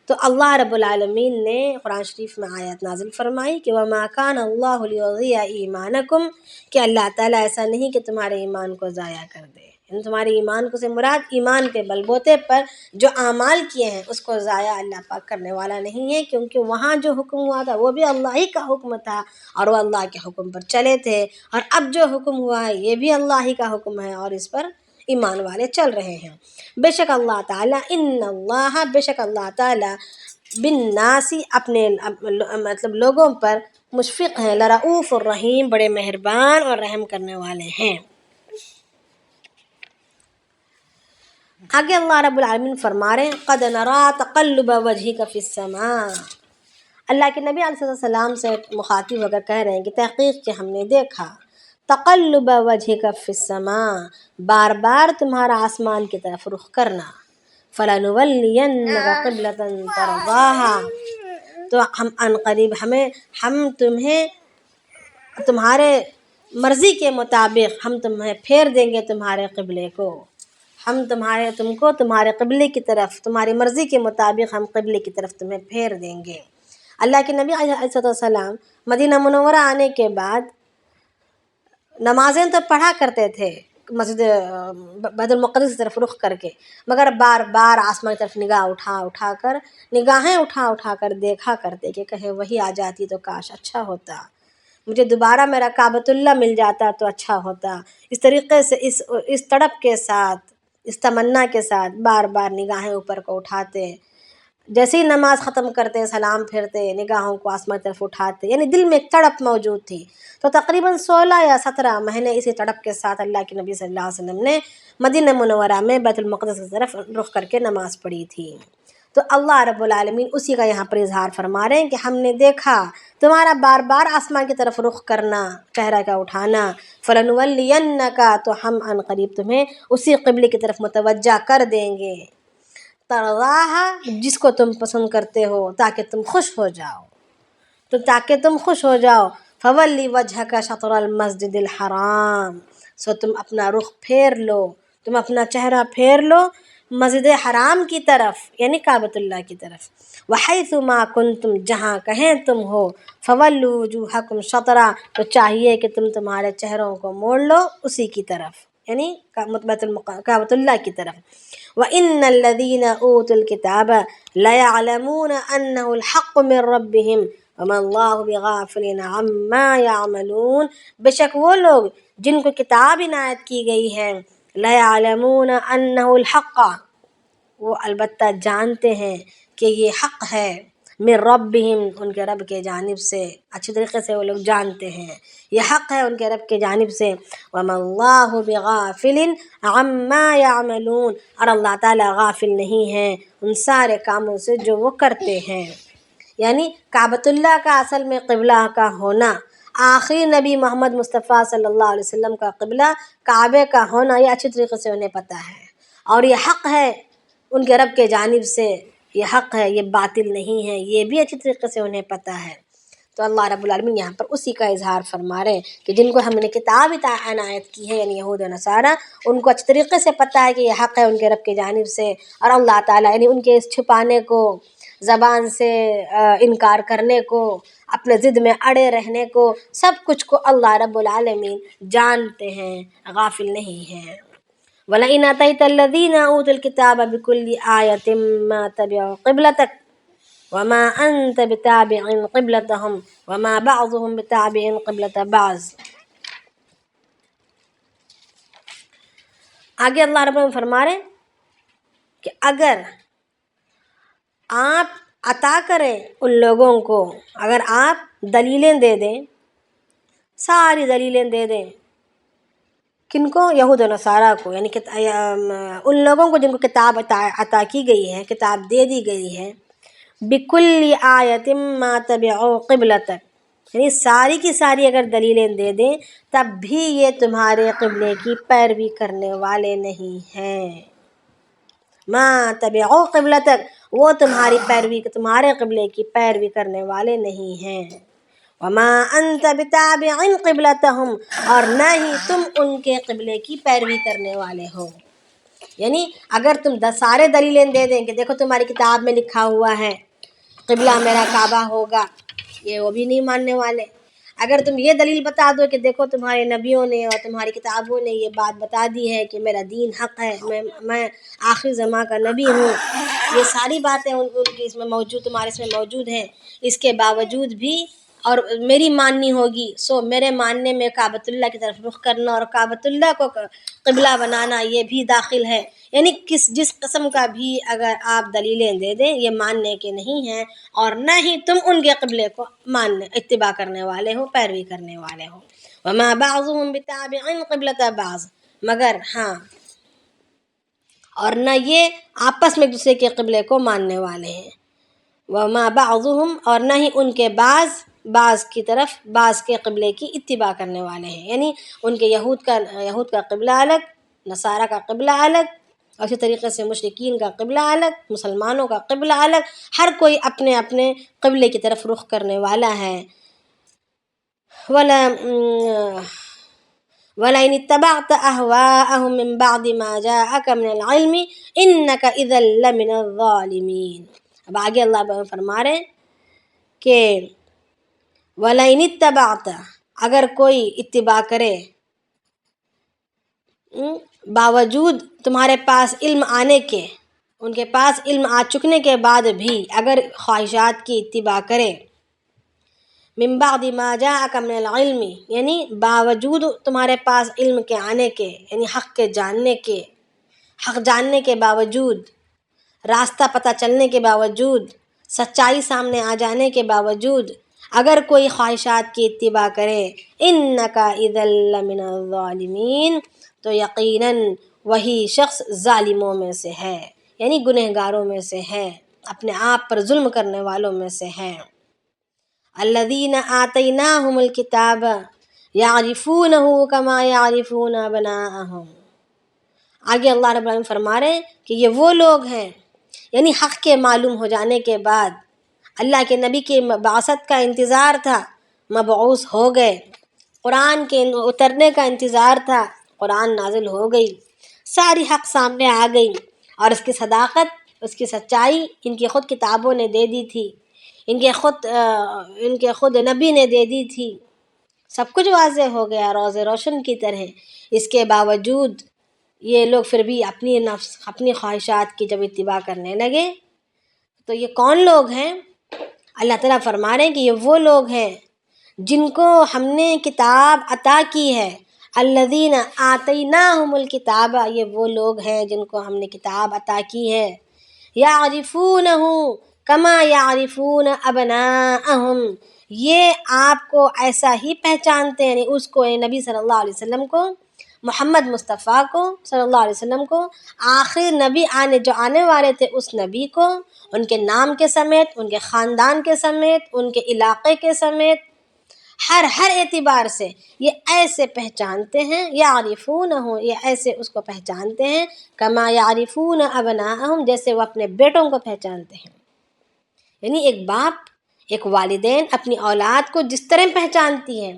تو اللہ رب العالمین نے قرآن شریف میں آیت نازل فرمائی کہ وَمَا كَانَ اللَّهُ لِيُضِيعَ إِيمَانَكُمْ، کہ اللہ تعالیٰ ایسا نہیں کہ تمہارے ایمان کو ضائع کر دے، یعنی تمہارے ایمان کو سے مراد ایمان کے بل بوتے پر جو اعمال کیے ہیں اس کو ضائع اللہ پاک کرنے والا نہیں ہے، کیونکہ وہاں جو حکم ہوا تھا وہ بھی اللہ ہی کا حکم تھا اور وہ اللہ کے حکم پر چلے تھے، اور اب جو حکم ہوا ہے یہ بھی اللہ ہی کا حکم ہے اور اس پر ایمان والے چل رہے ہیں۔ بے شک اللہ تعالیٰ بے شک اللہ تعالیٰ بالناسی اپنے مطلب لوگوں پر مشفق ہیں، لرؤوف الرحیم بڑے مہربان اور رحم کرنے والے ہیں۔ آگے اللہ رب العالمین فرما رہے ہیں قد نرا تقلب وجهك في السماء، اللہ کے نبی علیہ السلام سے مخاطب ہو کر کہہ رہے ہیں کہ تحقیق کہ ہم نے دیکھا تقلب وجهك في السماء، بار بار تمہارا آسمان کی طرف رخ کرنا، فَلَنُوَلِّيَنَّكَ قِبْلَةً تَرْضَاهَا، تو ہم قریب ہم تمہیں تمہارے مرضی کے مطابق ہم تمہیں پھیر دیں گے تمہارے قبلے کو، ہم تم کو تمہارے قبلے کی طرف تمہاری مرضی کے مطابق ہم قبلے کی طرف تمہیں پھیر دیں گے۔ اللہ کے نبی علیہ السلام مدینہ منورہ آنے کے بعد نمازیں تو پڑھا کرتے تھے مسجد بیت المقدس کی طرف رخ کر کے، مگر بار بار آسمان کی طرف نگاہیں اٹھا کر دیکھا کرتے کہ کہیں وہی آ جاتی تو کاش اچھا ہوتا، مجھے دوبارہ میرا کعبۃ اللہ مل جاتا تو اچھا ہوتا۔ اس طریقے سے اس تڑپ کے ساتھ، اس تمنا کے ساتھ بار بار نگاہیں اوپر کو اٹھاتے، جیسے ہی نماز ختم کرتے سلام پھرتے نگاہوں کو آسمان کی طرف اٹھاتے، یعنی دل میں ایک تڑپ موجود تھی۔ تو تقریباً 16 یا 17 مہینے اسی تڑپ کے ساتھ اللہ کے نبی صلی اللہ علیہ وسلم نے مدینہ منورہ میں بیت المقدس کی طرف رخ کر کے نماز پڑھی تھی۔ تو اللہ رب العالمین اسی کا یہاں پر اظہار فرما رہے ہیں کہ ہم نے دیکھا تمہارا بار بار آسمان کی طرف رخ کرنا، چہرہ کا اٹھانا، فَلَنُوَلِّيَنَّكَ، تو ہم عن قریب تمہیں اسی قبلے کی طرف متوجہ کر دیں گے، تَرْضَاهَا، جس کو تم پسند کرتے ہو، تاکہ تم خوش ہو جاؤ، فَوَلِّ وَجْهَكَ شَطْرَ الْمَسْجِدِ الْحَرَامِ، سو تم اپنا رخ پھیر لو، تم اپنا چہرہ پھیر لو مسجد حرام کی طرف، یعنی کعبۃ اللہ کی طرف، وَحَيْثُ مَا كُنْتُمْ، جہاں کہیں تم ہو، فَوَلُّوا وُجُوهَكُمْ شَطْرَهُ، تو چاہیے کہ تم تمہارے چہروں کو موڑ لو اسی کی طرف، یعنی کعبۃ اللہ کی طرف۔ وَإِنَّ الَّذِينَ أُوتُوا الْكِتَابَ لَيَعْلَمُونَ أَنَّهُ الْحَقُّ مِنْ رَبِّهِمْ وَمَا اللَّهُ بِغَافِلٍ عَمَّا يَعْمَلُونَ، بے شک وہ لوگ جن کو کتاب عنایت کی گئی ہے، لَيَعْلَمُونَ أَنَّهُ الْحَقَّ، وہ البتہ جانتے ہیں کہ یہ حق ہے، من ربہم، ان کے رب کے جانب سے، اچھی طریقے سے وہ لوگ جانتے ہیں یہ حق ہے ان کے رب کے جانب سے، وَمَا اللَّهُ بِغَافِلٍ عَمَّا يَعْمَلُونَ، اور اللہ تعالیٰ غافل نہیں ہے ان سارے کاموں سے جو وہ کرتے ہیں۔ یعنی کعبۃ اللہ کا اصل میں قبلہ کا ہونا، آخری نبی محمد مصطفیٰ صلی اللہ علیہ وسلم کا قبلہ کعبے کا ہونا، یہ اچھی طریقے سے انہیں پتہ ہے، اور یہ حق ہے ان کے رب کے جانب سے، یہ حق ہے، یہ باطل نہیں ہے، یہ بھی اچھی طریقے سے انہیں پتہ ہے۔ تو اللہ رب العالمین یہاں پر اسی کا اظہار فرما رہے ہیں کہ جن کو ہم نے کتاب عنایت کی ہے، یعنی یہود و نصارہ، ان کو اچھی طریقے سے پتہ ہے کہ یہ حق ہے ان کے رب کی جانب سے، اور اللہ تعالیٰ یعنی ان کے اس چھپانے کو، زبان سے انکار کرنے کو، اپنے ضد میں اڑے رہنے کو، سب کچھ کو اللہ رب العالمین جانتے ہیں، غافل نہیں ہیں۔ وَلَئِنْ أَتَيْتَ الَّذِينَ أُوتُوا الْكِتَابَ بِكُلِّ آيَةٍ مَا تَبِعُوا قِبْلَتَكَ وَمَا أَنْتَ بِتَابِعٍ قِبْلَتَهُمْ وَمَا بَعْضُهُمْ بِتَابِعٍ قِبْلَةَ بَعْضٍ۔ آگے اللہ رب العالمین فرما رہے ہیں کہ اگر آپ عطا کریں ان لوگوں کو، اگر آپ دلیلیں دے دیں، ساری دلیلیں دے دیں کن کو؟ یہود و نصارہ کو، یعنی ان لوگوں کو جن کو کتاب عطا کی گئی ہے، کتاب دے دی گئی ہے. بِكُلِّ آیَةٍ مَا تَبِعُوا قِبْلَتَكَ، یعنی ساری کی ساری اگر دلیلیں دے دیں تب بھی یہ تمہارے قبلے کی پیروی کرنے والے نہیں ہیں. ما تبعوا قبلتک، وہ تمہاری پیروی، تمہارے قبلے کی پیروی کرنے والے نہیں ہیں. وما انت بتابع قبلتہم، اور نہ ہی تم ان کے قبلے کی پیروی کرنے والے ہو. یعنی اگر تم سارے دلیلیں دے دیں کہ دیکھو تمہاری کتاب میں لکھا ہوا ہے قبلہ میرا کعبہ ہوگا، یہ وہ بھی نہیں ماننے والے. اگر تم یہ دلیل بتا دو کہ دیکھو تمہارے نبیوں نے اور تمہاری کتابوں نے یہ بات بتا دی ہے کہ میرا دین حق ہے، میں آخری زمان کا نبی ہوں، یہ ساری باتیں ان کی اس میں موجود، تمہارے اس میں موجود ہیں، اس کے باوجود بھی اور میری ماننی ہوگی، سو میرے ماننے میں کعبۃ اللہ کی طرف رخ کرنا اور کعبۃ اللہ کو قبلہ بنانا یہ بھی داخل ہے. یعنی جس قسم کا بھی اگر آپ دلیلیں دے دیں یہ ماننے کے نہیں ہیں، اور نہ ہی تم ان کے قبلے کو اتباع کرنے والے ہو، پیروی کرنے والے ہو. وما بعضهم بتابع قبلۃ بعض، مگر ہاں اور نہ یہ آپس میں ایک دوسرے کے قبلے کو ماننے والے ہیں. وما بعضهم، اور نہ ہی ان کے بعض کی طرف بعض کے قبلے کی اتباع کرنے والے ہیں. یعنی ان کے یہود کا قبلہ الگ، نصارہ کا قبلہ الگ، اور اسی طریقے سے مشرکین کا قبلہ الگ، مسلمانوں کا قبلہ الگ، ہر کوئی اپنے اپنے قبلے کی طرف رخ کرنے والا ہے. وَلَئِنِ اتَّبَعْتَ أَهْوَاءَهُم مِّن بَعْدِ مَا جَاءَكَ مِنَ الْعِلْمِ إِنَّكَ إِذًا لَّمِنَ الظَّالِمِينَ. اب آگے اللہ فرما رہے کہ وَلَئِنِ اتَّبَعْتَ، اگر کوئی اتباع کرے باوجود تمہارے پاس علم آنے کے، ان کے پاس علم آ چکنے کے بعد بھی اگر خواہشات کی اتباع کرے، من بعد ما جاءک من العلم، یعنی باوجود تمہارے پاس علم کے آنے کے، یعنی حق جاننے کے باوجود، راستہ پتہ چلنے کے باوجود، سچائی سامنے آ جانے کے باوجود اگر کوئی خواہشات کی اتباع کرے، انک اذا لمن الظالمین، تو یقیناً وہی شخص ظالموں میں سے ہے، یعنی گنہگاروں میں سے ہے، اپنے آپ پر ظلم کرنے والوں میں سے ہے. الذین آتیناہم الکتاب یعرفونہ کما یعرفون ابناءہم. آگے اللہ رب العالمین فرما رہے ہیں کہ یہ وہ لوگ ہیں، یعنی حق کے معلوم ہو جانے کے بعد اللہ کے نبی کے بعثت کا انتظار تھا، مبعوث ہو گئے، قرآن کے اترنے کا انتظار تھا، قرآن نازل ہو گئی، ساری حق سامنے آ گئی، اور اس کی صداقت، اس کی سچائی ان کی خود کتابوں نے دے دی تھی، ان کے خود نبی نے دے دی تھی، سب کچھ واضح ہو گیا روز روشن کی طرح. اس کے باوجود یہ لوگ پھر بھی اپنی خواہشات کی جب اتباع کرنے لگے، تو یہ کون لوگ ہیں؟ اللہ تعالیٰ فرما رہے ہیں کہ یہ وہ لوگ ہیں جن کو ہم نے کتاب عطا کی ہے. الذین آتیناہم الکتاب، یہ وہ لوگ ہیں جن کو ہم نے کتاب عطا کی ہے. یعرفونہ کما یعرفون ابناءہم، یہ آپ کو ایسا ہی پہچانتے ہیں، یعنی اس کو، نبی صلی اللہ علیہ وسلم کو، محمد مصطفیٰ کو صلی اللہ علیہ وسلم کو، آخر نبی جو آنے والے تھے اس نبی کو، ان کے نام کے سمیت، ان کے خاندان کے سمیت، ان کے علاقے کے سمیت، ہر اعتبار سے یہ ایسے پہچانتے ہیں. یعرفونہ، یہ ایسے اس کو پہچانتے ہیں، کما یعرفون ابناءہم، جیسے وہ اپنے بیٹوں کو پہچانتے ہیں. یعنی ایک باپ، ایک والدین اپنی اولاد کو جس طرح پہچانتی ہیں،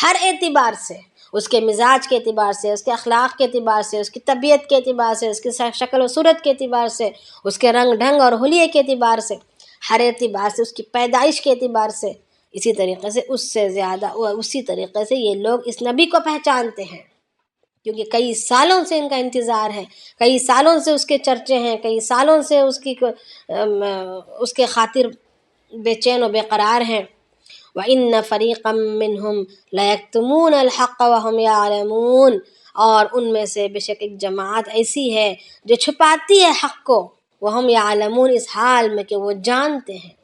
ہر اعتبار سے، اس کے مزاج کے اعتبار سے، اس کے اخلاق کے اعتبار سے، اس کی طبیعت کے اعتبار سے، اس کی شکل و صورت کے اعتبار سے، اس کے رنگ ڈھنگ اور حلیے کے اعتبار سے، ہر اعتبار سے، اس کی پیدائش کے اعتبار سے، اسی طریقے سے اس سے زیادہ اسی طریقے سے یہ لوگ اس نبی کو پہچانتے ہیں، کیونکہ کئی سالوں سے ان کا انتظار ہے، کئی سالوں سے اس کے چرچے ہیں، کئی سالوں سے اس کے خاطر بے چین و بے قرار ہیں. وَإِنَّ فَرِيقًا مِّنْهُمْ لَيَكْتُمُونَ الْحَقَّ وَهُمْ يَعْلَمُونَ، اور ان میں سے بے شک ایک جماعت ایسی ہے جو چھپاتی ہے حق کو، وَهُمْ يَعْلَمُونَ، اس حال میں کہ وہ جانتے ہیں.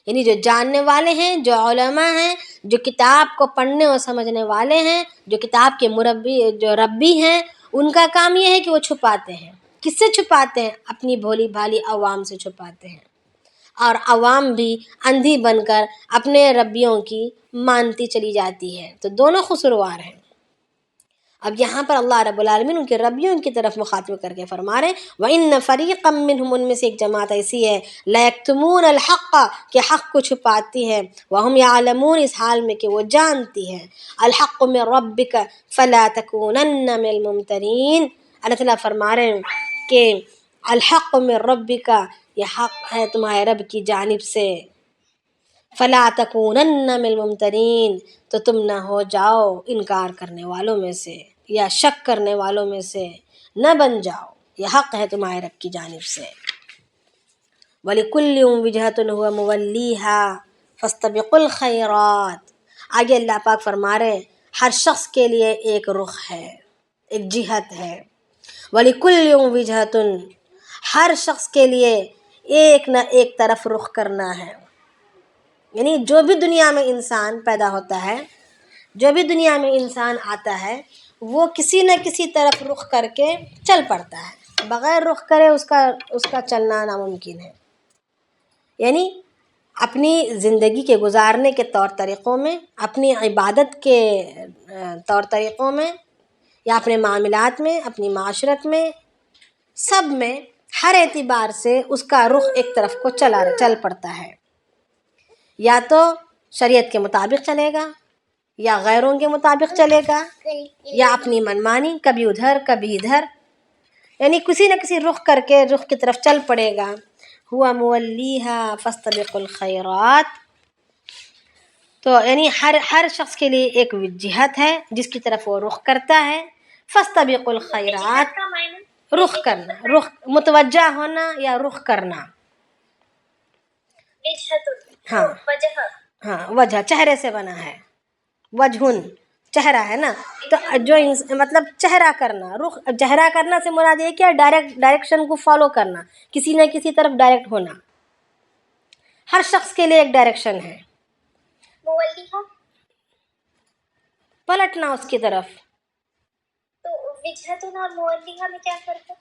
یعنی جو جاننے والے ہیں، جو علماء ہیں، جو کتاب کو پڑھنے اور سمجھنے والے ہیں، جو کتاب کے مربی جو ربی ہیں، ان کا کام یہ ہے کہ وہ چھپاتے ہیں۔ کس سے چھپاتے ہیں؟ اپنی بھولی بھالی عوام سے چھپاتے ہیں، اور عوام بھی اندھی بن کر اپنے ربیوں کی مانتی چلی جاتی ہے، تو دونوں قصوروار ہیں۔ اب یہاں پر اللہ رب العالمین ان کے ربیوں کی طرف مخاطب کر کے فرما رہے ہیں وَإِنَّ فَرِيقًا مِّنْهُمْ، ان میں سے ایک جماعت ایسی ہے لَيَكْتُمُونَ الْحَقَّ کہ حق کو چھپاتی ہے، وَهُمْ يَعْلَمُونَ اس حال میں کہ وہ جانتی ہے، الْحَقُّ مِن رَبِّكَ فَلَا تَكُونَنَّ مِنَ الْمُمْتَرِينَ۔ اللہ تعالیٰ فرما رہے ہیں کہ الحق من ربِّكَ یہ حق ہے تمہارے رب کی جانب سے، فَلَا تَكُونَنَّ مِنَ الْمُمْتَرِينَ تو تم نہ ہو جاؤ انکار کرنے والوں میں سے یا شک کرنے والوں میں سے، نہ بن جاؤ، یہ حق ہے تمہارے رب کی جانب سے۔ وَلِكُلٍّ وِجْهَةٌ هُوَ مُوَلِّيهَا فَاسْتَبِقُوا الْخَيْرَاتِ۔ آگے اللہ پاک فرما رہے ہیں ہر شخص کے لیے ایک رخ ہے، ایک جہت ہے۔ وَلِكُلٍّ وِجْهَةٌ ہر شخص کے لیے ایک نہ ایک طرف رخ کرنا ہے، یعنی جو بھی دنیا میں انسان پیدا ہوتا ہے، جو بھی دنیا میں انسان آتا ہے، وہ کسی نہ کسی طرف رخ کر کے چل پڑتا ہے، بغیر رخ کرے اس کا چلنا ناممکن ہے۔ یعنی اپنی زندگی کے گزارنے کے طور طریقوں میں، اپنی عبادت کے طور طریقوں میں، یا اپنے معاملات میں، اپنی معاشرت میں، سب میں ہر اعتبار سے اس کا رخ ایک طرف کو چل پڑتا ہے، یا تو شریعت کے مطابق چلے گا، یا غیروں کے مطابق چلے گا، یا اپنی منمانی، کبھی ادھر کبھی ادھر، یعنی کسی نہ کسی رخ کر کے رخ کی طرف چل پڑے گا۔ ہوا مولیہا فاستبقوا الخیرات، تو یعنی ہر شخص کے لیے ایک جہت ہے جس کی طرف وہ رخ کرتا ہے۔ فاستبقوا الخیرات رخ کرنا، رخ متوجہ ہونا یا رخ کرنا۔ ہاں ہاں، وجہ چہرے سے بنا ہے، وجہن چہرہ ہے نا، تو جو مطلب چہرہ کرنا، رخ چہرہ کرنا سے مراد یہ کیا؟ ڈائریکشن کو فالو کرنا، کسی نہ کسی طرف ڈائریکٹ ہونا۔ ہر شخص کے لیے ایک ڈائریکشن ہے، پلٹنا اس کی طرف۔ تو وجہتن اور مولیہ میں کیا فرق ہے؟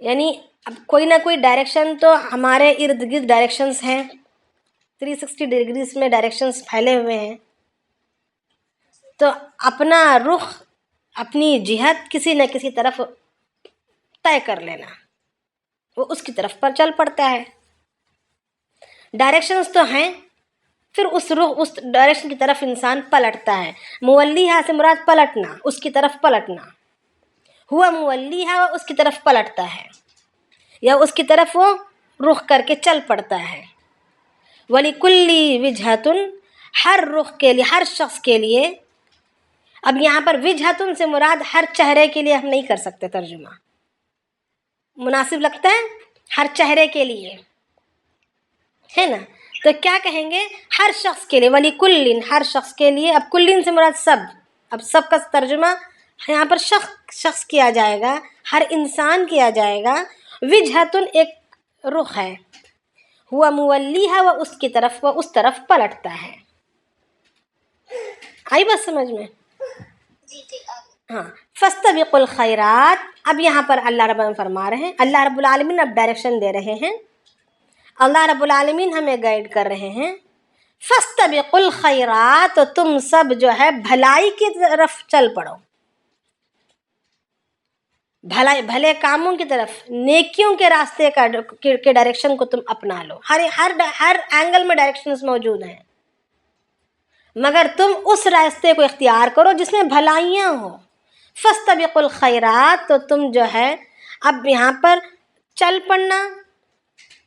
یعنی اب کوئی نہ کوئی ڈائریکشن تو ہمارے ارد گرد ڈائریکشنز ہیں، 360 ڈگریز میں ڈائریکشنز پھیلے ہوئے ہیں، تو اپنا رخ، اپنی جہت کسی نہ کسی طرف طے کر لینا، وہ اس کی طرف پر چل پڑتا ہے۔ ڈائریکشنز تو ہیں، پھر اس ڈائریکشن کی طرف انسان پلٹتا ہے۔ مولیہا سے مراد پلٹنا، اس کی طرف پلٹنا، ہوا مولیہا اس کی طرف پلٹتا ہے، یا اس کی طرف وہ رخ کر کے چل پڑتا ہے۔ وَلِكُلِّ وِجْهَةٌ ہر رخ کے لیے، ہر شخص کے لیے۔ اب یہاں پر وجہتن سے مراد ہر چہرے کے لیے ہم نہیں کر سکتے ترجمہ، مناسب لگتا ہے ہر چہرے کے لیے، ہے نا، تو کیا کہیں گے؟ ہر شخص کے لیے، وَلِكُلٍّ ہر شخص کے لیے۔ اب کلن سے مراد سب، اب سب کا ترجمہ یہاں پر شخص کیا جائے گا، ہر انسان کیا جائے گا۔ وجہتن ایک رخ ہے، ہوا مولیہا وہ اس کی طرف، وہ اس طرف پلٹتا ہے۔ آئی بات سمجھ میں؟ جی ہاں، فاستبقوا الخیرات۔ اب یہاں پر اللہ رب العالمین فرما رہے ہیں، اللہ رب العالمین اب ڈائریکشن دے رہے ہیں، اللہ رب العالمین ہمیں گائیڈ کر رہے ہیں۔ فاستبقوا الخیرات، تو تم سب جو ہے بھلائی کی طرف چل پڑو، بھلے کاموں کی طرف، نیکیوں کے راستے کے ڈائریکشن کو تم اپنا لو۔ ہر اینگل میں ڈائریکشنز موجود ہیں، مگر تم اس راستے کو اختیار کرو جس میں بھلائیاں ہوں۔ فاستبقوا الخیرات، تو تم جو ہے اب یہاں پر چل پڑنا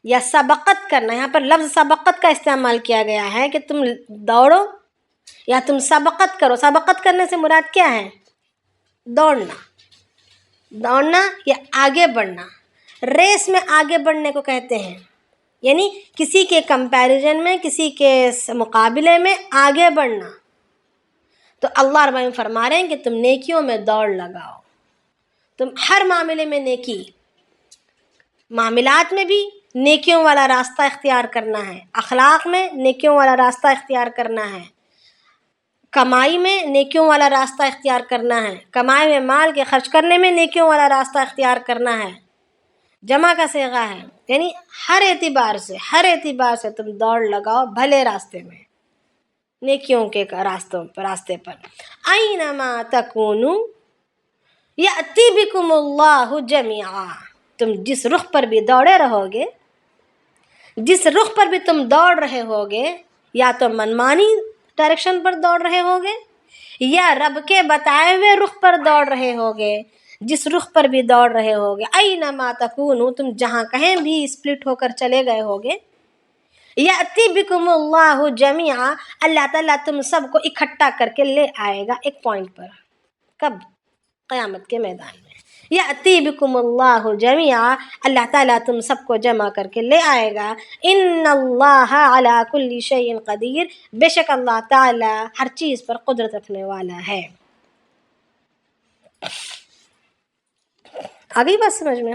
یا سبقت کرنا، یہاں پر لفظ سبقت کا استعمال کیا گیا ہے کہ تم دوڑو یا تم سبقت کرو۔ سبقت کرنے سے مراد کیا ہے؟ دوڑنا یا آگے بڑھنا، ریس میں آگے بڑھنے کو کہتے ہیں، یعنی کسی کے کمپیریزن میں، کسی کے مقابلے میں آگے بڑھنا۔ تو اللہ رب العالمین فرما رہے ہیں کہ تم نیکیوں میں دوڑ لگاؤ، تم ہر معاملے میں نیکی، معاملات میں بھی، نیکیوں والا راستہ اختیار کرنا ہے، اخلاق میں نیکیوں والا راستہ اختیار کرنا ہے، کمائی میں نیکیوں والا راستہ اختیار کرنا ہے، کمائی میں مال کے خرچ کرنے میں نیکیوں والا راستہ اختیار کرنا ہے، جمع کا صیغہ ہے، یعنی ہر اعتبار سے تم دوڑ لگاؤ بھلے راستے میں، نیکیوں کے راستے پر۔ اینما تکونوا یأتی بکم اللہ جمیعا، تم جس رخ پر بھی دوڑے رہو گے، جس رخ پر بھی تم دوڑ رہے ہوگے، یا تو منمانی ڈائریکشن پر دوڑ رہے ہوگے یا رب کے بتائے ہوئے رخ پر دوڑ رہے ہوگے، جس رخ پر بھی دوڑ رہے ہوگے، اینما تکونوا، تم جہاں کہیں بھی اسپلٹ ہو کر چلے گئے ہوگے، یأتی بکم اللہ جمیعا، اللہ تعالیٰ تم سب کو اکٹھا کر کے لے آئے گا ایک پوائنٹ پر۔ کب؟ قیامت کے میدان میں۔ یأتی بکم اللہ جمیعا، اللہ تعالیٰ تم سب کو جمع کر کے لے آئے گا۔ ان اللہ علی کل شیء قدیر، بے شک اللہ تعالیٰ ہر چیز پر قدرت رکھنے والا ہے۔ آگئی بات سمجھ میں؟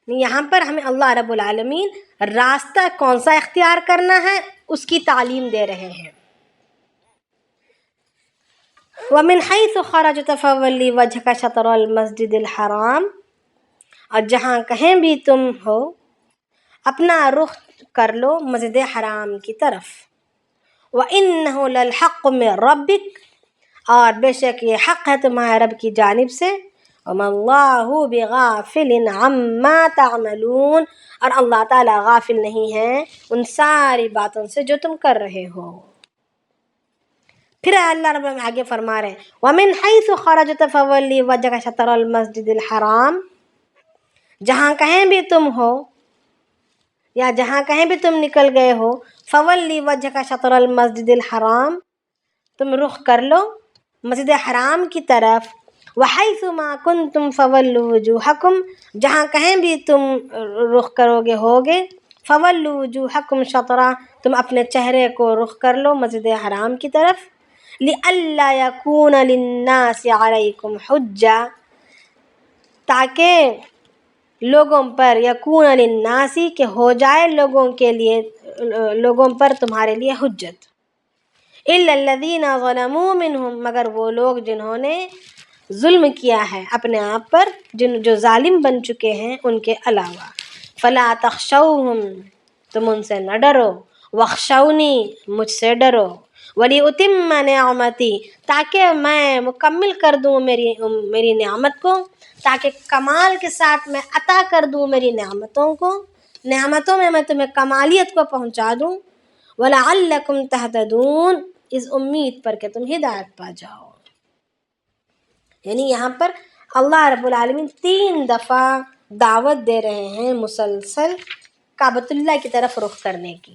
یہاں پر ہمیں اللہ رب العالمین راستہ کون سا اختیار کرنا ہے اس کی تعلیم دے رہے ہیں۔ وَمِنْ حَيْثُ خَرَجْتَ فَوَلِّ وَجْهَكَ شَطْرَ الْمَسْجِدِ الْحَرَامِ، اور جہاں کہیں بھی تم ہو اپنا رخ کر لو مسجد حرام کی طرف۔ وَإِنَّهُ لَلْحَقُّ مِنْ رَبِّكَ، اور بے شک یہ حق ہے تمہارے رب کی جانب سے۔ وَمَا اللَّهُ بِغَافِلٍ عَمَّا تَعْمَلُونَ، اور اللہ تعالیٰ غافل نہیں ہے ان ساری باتوں سے جو تم کر رہے ہو۔ پھر اللہ رب العالمین آگے فرما رہے ہیں وَمِنْ حَيْثُ خَرَجْتَ فَوَلِّ وَجْهَكَ شَطْرَ الْمَسْجِدِ الْحَرَامِ، جہاں کہیں بھی تم ہو یا جہاں کہیں بھی تم نکل گئے ہو، فَوَلِّ وَجْهَكَ شَطْرَ الْمَسْجِدِ الْحَرَامِ، تم رخ کر لو مسجد حرام کی طرف۔ وَحَيْثُ مَا كُنْتُمْ فَوَلُّوا وُجُوهَكُمْ، جہاں کہیں بھی تم رخ ہوگے فَوَلُّوا وُجُوهَكُمْ شَطْرَهُ، تم اپنے چہرے کو رخ کر لو مسجد حرام کی طرف۔ لِأَلَّا يَكُونَ لِلنَّاسِ عَلَيْكُمْ حُجَّةٌ، تاکہ لوگوں پر، یکون للناس، کہ ہو جائے لوگوں کے لیے، لوگوں پر تمہارے لیے حجت۔ إِلَّا الَّذِينَ ظَلَمُوا مِنْهُمْ، مگر وہ لوگ جنہوں نے ظلم کیا ہے اپنے آپ پر، جو ظالم بن چکے ہیں ان کے علاوہ۔ فَلَا تَخْشَوْهُمْ، تم ان سے نہ ڈرو، وَاخْشَوْنِي، مجھ سے ڈرو، وَلِأُتِمَّ نِعْمَتِي، تاکہ میں مکمل کر دوں میری نعمت کو، تاکہ کمال کے ساتھ میں عطا کر دوں میری نعمتوں کو، نعمتوں میں تمہیں کمالیت کو پہنچا دوں۔ وَلَعَلَّكُمْ تَهْتَدُونَ، اس امید پر کہ تم ہدایت پا جاؤ۔ یعنی یہاں پر اللہ رب العالمین 3 دفعہ دعوت دے رہے ہیں مسلسل کعبۃ اللہ کی طرف رخ کرنے کی۔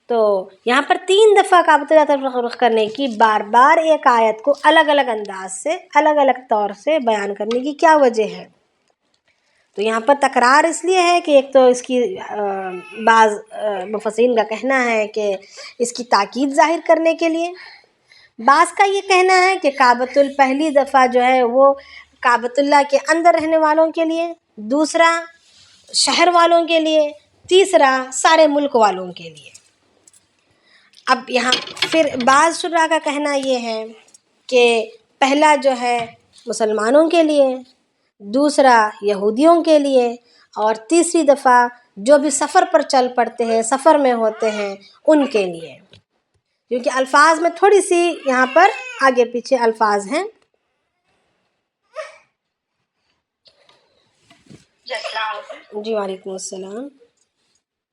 تو یہاں پر 3 دفعہ کعبۃ اللہ کی طرف رخ کرنے کی، بار بار ایک آیت کو الگ الگ انداز سے، الگ الگ طور سے بیان کرنے کی کیا وجہ ہے؟ تو یہاں پر تکرار اس لیے ہے کہ ایک تو اس کی بعض مفسرین کا کہنا ہے کہ اس کی تاکید ظاہر کرنے کے لیے، بعض کا یہ کہنا ہے کہ کعبۃ پہلی دفعہ جو ہے وہ کعبۃ اللہ کے اندر رہنے والوں کے لیے، دوسرا شہر والوں کے لیے، تیسرا سارے ملک والوں کے لیے۔ اب یہاں پھر بعض شرح کا کہنا یہ ہے کہ پہلا جو ہے مسلمانوں کے لیے، دوسرا یہودیوں کے لیے، اور تیسری دفعہ جو بھی سفر پر چل پڑتے ہیں، سفر میں ہوتے ہیں، ان کے لیے، کیونکہ الفاظ میں تھوڑی سی یہاں پر آگے پیچھے الفاظ ہیں۔ السلام علیکم۔ جی وعلیکم السلام۔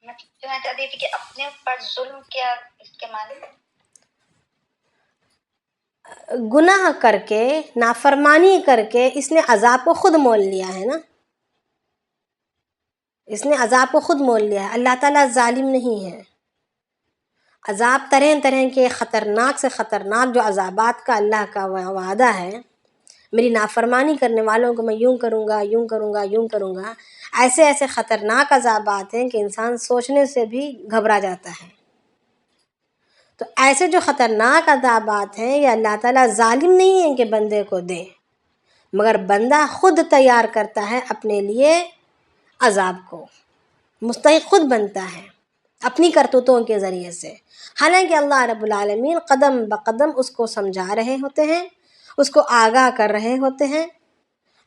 میں کہنا چاہتی تھی کہ اپنے اوپر ظلم کیا اس کے معنی؟ گناہ کر کے، نافرمانی کر کے اس نے عذاب کو خود مول لیا ہے نا، اس نے عذاب کو خود مول لیا ہے۔ اللہ تعالیٰ ظالم نہیں ہے۔ عذاب طرح طرح کے خطرناک سے خطرناک جو عذابات کا اللہ کا وعدہ ہے، میری نافرمانی کرنے والوں کو میں یوں کروں گا، یوں کروں گا، یوں کروں گا، ایسے ایسے خطرناک عذابات ہیں کہ انسان سوچنے سے بھی گھبرا جاتا ہے۔ تو ایسے جو خطرناک عذابات ہیں، یہ اللہ تعالیٰ ظالم نہیں ہے کہ بندے کو دے، مگر بندہ خود تیار کرتا ہے اپنے لیے عذاب کو مستحق خود بنتا ہے اپنی کرتوتوں کے ذریعے سے، حالانکہ اللہ رب العالمین قدم بقدم اس کو سمجھا رہے ہوتے ہیں، اس کو آگاہ کر رہے ہوتے ہیں۔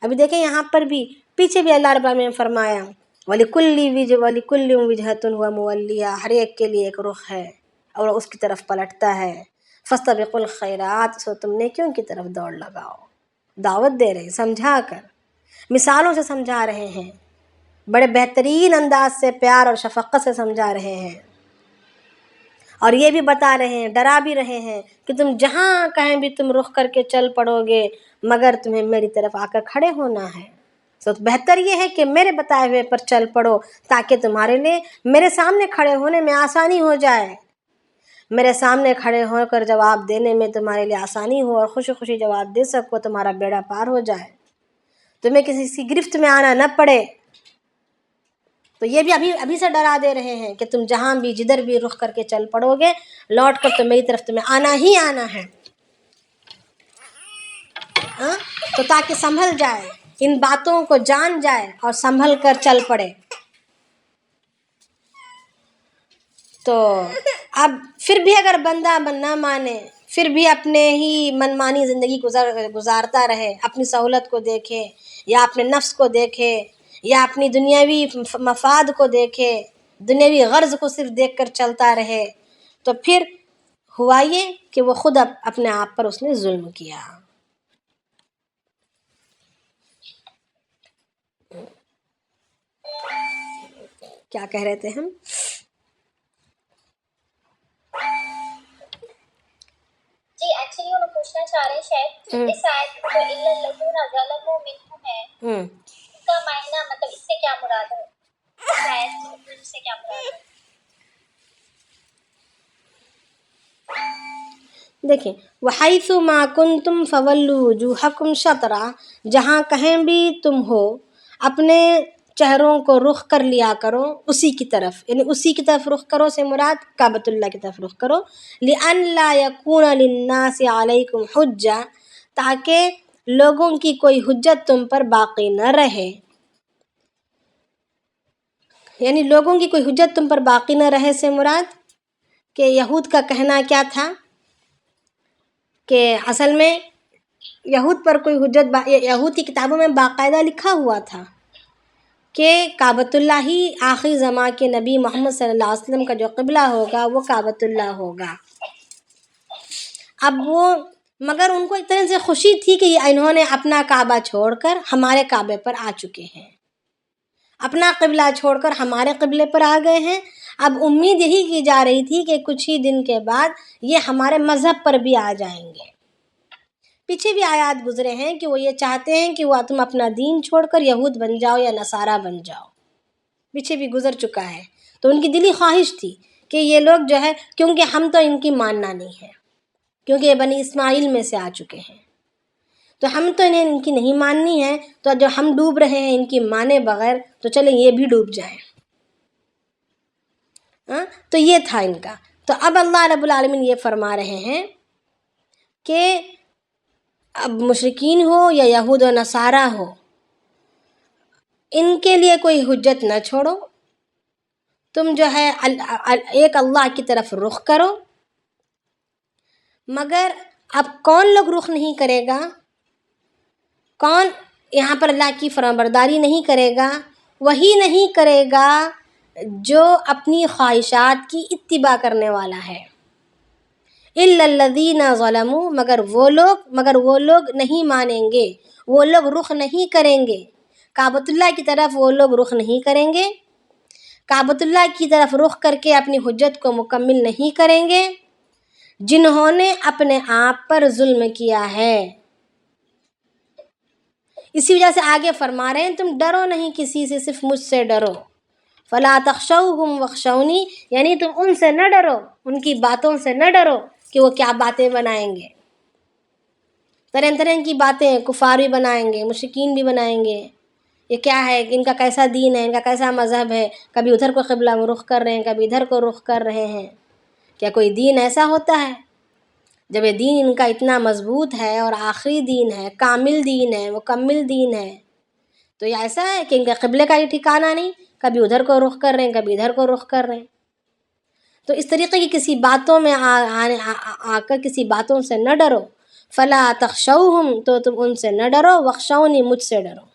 ابھی دیکھیں یہاں پر بھی، پیچھے بھی اللہ رب العالمین نے فرمایا وَلِكُلِّ وِجْهَةٌ هُوَ مُوَلِّيهَا، ہر ایک کے لیے ایک رخ ہے اور اس کی طرف پلٹتا ہے۔ فَاسْتَبِقُوا الْخَيْرَاتِ، سو تم نیکیوں کی طرف دوڑ لگاؤ۔ دعوت دے رہے، سمجھا کر، مثالوں سے سمجھا رہے ہیں، بڑے بہترین انداز سے پیار اور شفقت سے سمجھا رہے ہیں، اور یہ بھی بتا رہے ہیں، ڈرا بھی رہے ہیں کہ تم جہاں کہیں بھی تم رخ کر کے چل پڑو گے مگر تمہیں میری طرف آ کر کھڑے ہونا ہے۔ تو بہتر یہ ہے کہ میرے بتائے ہوئے پر چل پڑو تاکہ تمہارے لیے میرے سامنے کھڑے ہونے میں آسانی ہو جائے، میرے سامنے کھڑے ہو کر جواب دینے میں تمہارے لیے آسانی ہو اور خوشی خوشی جواب دے سکو، تمہارا بیڑا پار ہو جائے، تمہیں کسی کی گرفت میں آنا نہ پڑے۔ تو یہ بھی ابھی سے ڈرا دے رہے ہیں کہ تم جہاں بھی جدھر بھی رخ کر کے چل پڑو گے لوٹ کر تو میری طرف تمہیں آنا ہی آنا ہے، ہاں؟ تو تاکہ سنبھل جائے، ان باتوں کو جان جائے اور سنبھل کر چل پڑے۔ تو اب پھر بھی اگر بندہ نہ مانے، پھر بھی اپنے ہی منمانی زندگی گزارتا رہے، اپنی سہولت کو دیکھے یا اپنے نفس کو دیکھے یا اپنی دنیاوی مفاد کو دیکھے، دنیاوی غرض کو صرف دیکھ کر چلتا رہے، تو پھر ہوا یہ کہ وہ خود اپنے آپ پر اس نے ظلم کیا۔ کیا کہہ رہے تھے ہم؟ جی ایکچولی انہوں پوچھنا چاہ رہے ہیں شاید اس آیت میں جو اِلَّا الَّذِينَ ظَلَمُوا مِنْهُمْ ہے، اس کا معنی مطلب اس سے کیا مراد ہے؟ اس آیت سے کیا مراد ہے؟ دیکھیں وَحَيْثُ مَا كُنْتُمْ فَوَلُّوا وُجُوهَكُمْ شَطْرَهُ، جہاں کہیں بھی تم ہو اپنے چہروں کو رخ کر لیا کرو اسی کی طرف، یعنی اسی کی طرف رخ کرو سے مراد کعبۃ اللہ کی طرف رخ کرو، لِأَنْ لَا يَكُونَ لِلنَّاسِ عَلَيْكُمْ حُجَّةٌ، تاکہ لوگوں کی کوئی حجت تم پر باقی نہ رہے، یعنی لوگوں کی کوئی حجت تم پر باقی نہ رہے سے مراد کہ یہود کا کہنا کیا تھا کہ اصل میں یہود پر کوئی حجت یہود کی کتابوں میں باقاعدہ لکھا ہوا تھا کہ کعبۃ اللہ ہی آخری زمان کے نبی محمد صلی اللہ علیہ وسلم کا جو قبلہ ہوگا وہ کعبۃ اللہ ہوگا۔ اب وہ مگر ان کو ایک طرح سے خوشی تھی کہ انہوں نے اپنا کعبہ چھوڑ کر ہمارے کعبے پر آ چکے ہیں، اپنا قبلہ چھوڑ کر ہمارے قبلے پر آ گئے ہیں۔ اب امید یہی کی جا رہی تھی کہ کچھ ہی دن کے بعد یہ ہمارے مذہب پر بھی آ جائیں گے۔ پیچھے بھی آیات گزرے ہیں کہ وہ یہ چاہتے ہیں کہ وہ تم اپنا دین چھوڑ کر یہود بن جاؤ یا نصارہ بن جاؤ، پیچھے بھی گزر چکا ہے۔ تو ان کی دلی خواہش تھی کہ یہ لوگ جو ہے، کیونکہ ہم تو ان کی ماننا نہیں ہے، کیونکہ یہ بنی اسماعیل میں سے آ چکے ہیں، تو ہم تو انہیں ان کی نہیں ماننی ہے، تو جو ہم ڈوب رہے ہیں ان کی مانے بغیر تو چلیں یہ بھی ڈوب جائیں۔ تو یہ تھا ان کا۔ تو اب اللہ رب العالمین یہ فرما رہے ہیں کہ اب مشرکین ہو یا یہود و نصارہ ہو، ان کے لیے کوئی حجت نہ چھوڑو، تم جو ہے ایک اللہ کی طرف رخ کرو، مگر اب کون لوگ رخ نہیں کرے گا، کون یہاں پر اللہ کی فرمانبرداری نہیں کرے گا؟ وہی نہیں کرے گا جو اپنی خواہشات کی اتباع کرنے والا ہے۔ إِلَّا الَّذِينَ ظَلَمُوا، مگر وہ لوگ نہیں مانیں گے، وہ لوگ رخ نہیں کریں گے کعبۃ اللہ کی طرف، وہ لوگ رخ نہیں کریں گے کعبۃ اللہ کی طرف رخ کر کے اپنی حجت کو مکمل نہیں کریں گے جنہوں نے اپنے آپ پر ظلم کیا ہے۔ اسی وجہ سے آگے فرما رہے ہیں تم ڈرو نہیں کسی سے، صرف مجھ سے ڈرو۔ فَلَا تَخْشَوْهُمْ وَاخْشَوْنِي، یعنی تم ان سے نہ ڈرو، ان کی باتوں سے نہ ڈرو کہ وہ کیا باتیں بنائیں گے، طرح طرح کی باتیں کفار بھی بنائیں گے، مشرکین بھی بنائیں گے، یہ کیا ہے، ان کا کیسا دین ہے، ان کا کیسا مذہب ہے، کبھی ادھر کو قبلہ رخ کر رہے ہیں، کبھی ادھر کو رخ کر رہے ہیں، کیا کوئی دین ایسا ہوتا ہے؟ جب یہ دین ان کا اتنا مضبوط ہے اور آخری دین ہے، کامل دین ہے، مکمل دین ہے، تو یہ ایسا ہے کہ ان کا قبلے کا ہی ٹھکانہ نہیں، کبھی ادھر کو رخ کر رہے ہیں، کبھی ادھر کو رخ کر رہے ہیں. تو اس طریقے کی کسی باتوں میں آ کر کسی باتوں سے نہ ڈرو. فلا تخشوہم، تو تم ان سے نہ ڈرو، وخشونی، مجھ سے ڈرو.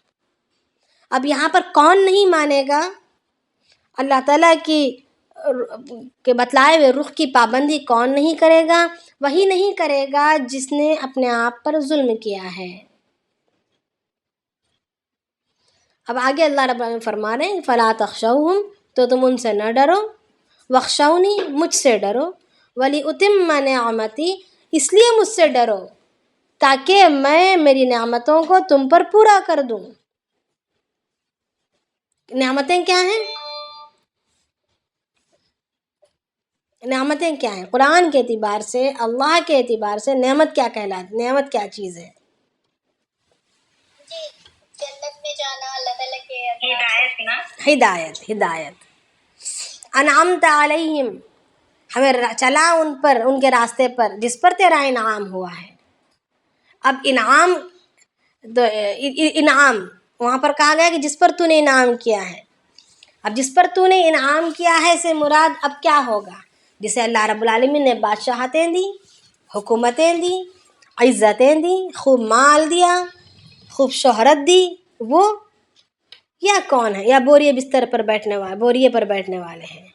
اب یہاں پر کون نہیں مانے گا اللہ تعالیٰ کی کے بتلائے ہوئے رخ کی پابندی؟ کون نہیں کرے گا؟ وہی نہیں کرے گا جس نے اپنے آپ پر ظلم کیا ہے. اب آگے اللہ رب العالمین فرما رہے ہیں فلا تخشوہم، تو تم ان سے نہ ڈرو، وخشونی، مجھ سے ڈرو، ولیتم نعمتی، اس لیے مجھ سے ڈرو تاکہ میں میری نعمتوں کو تم پر پورا کر دوں. نعمتیں کیا ہیں؟ نعمتیں کیا ہیں؟ قرآن کے اعتبار سے، اللہ کے اعتبار سے نعمت کیا کہلاتی؟ نعمت کیا چیز ہے؟ جی جنت میں جانا، اللہ تعالیٰ کے ہدایت نا، ہدایت. انعمت علیہم، ہمیں چلا ان پر، ان کے راستے پر جس پر تیرا انعام ہوا ہے. اب انعام وہاں پر کہا گیا کہ جس پر تو نے انعام کیا ہے. اب جس پر تو نے انعام کیا ہے سے مراد اب کیا ہوگا؟ جسے اللہ رب العالمین نے بادشاہتیں دی، حکومتیں دی، عزتیں دی، خوب مال دیا، خوب شہرت دی، وہ یا کون ہے؟ یا بوریے بستر پر بیٹھنے والے، بوریے پر بیٹھنے والے ہیں.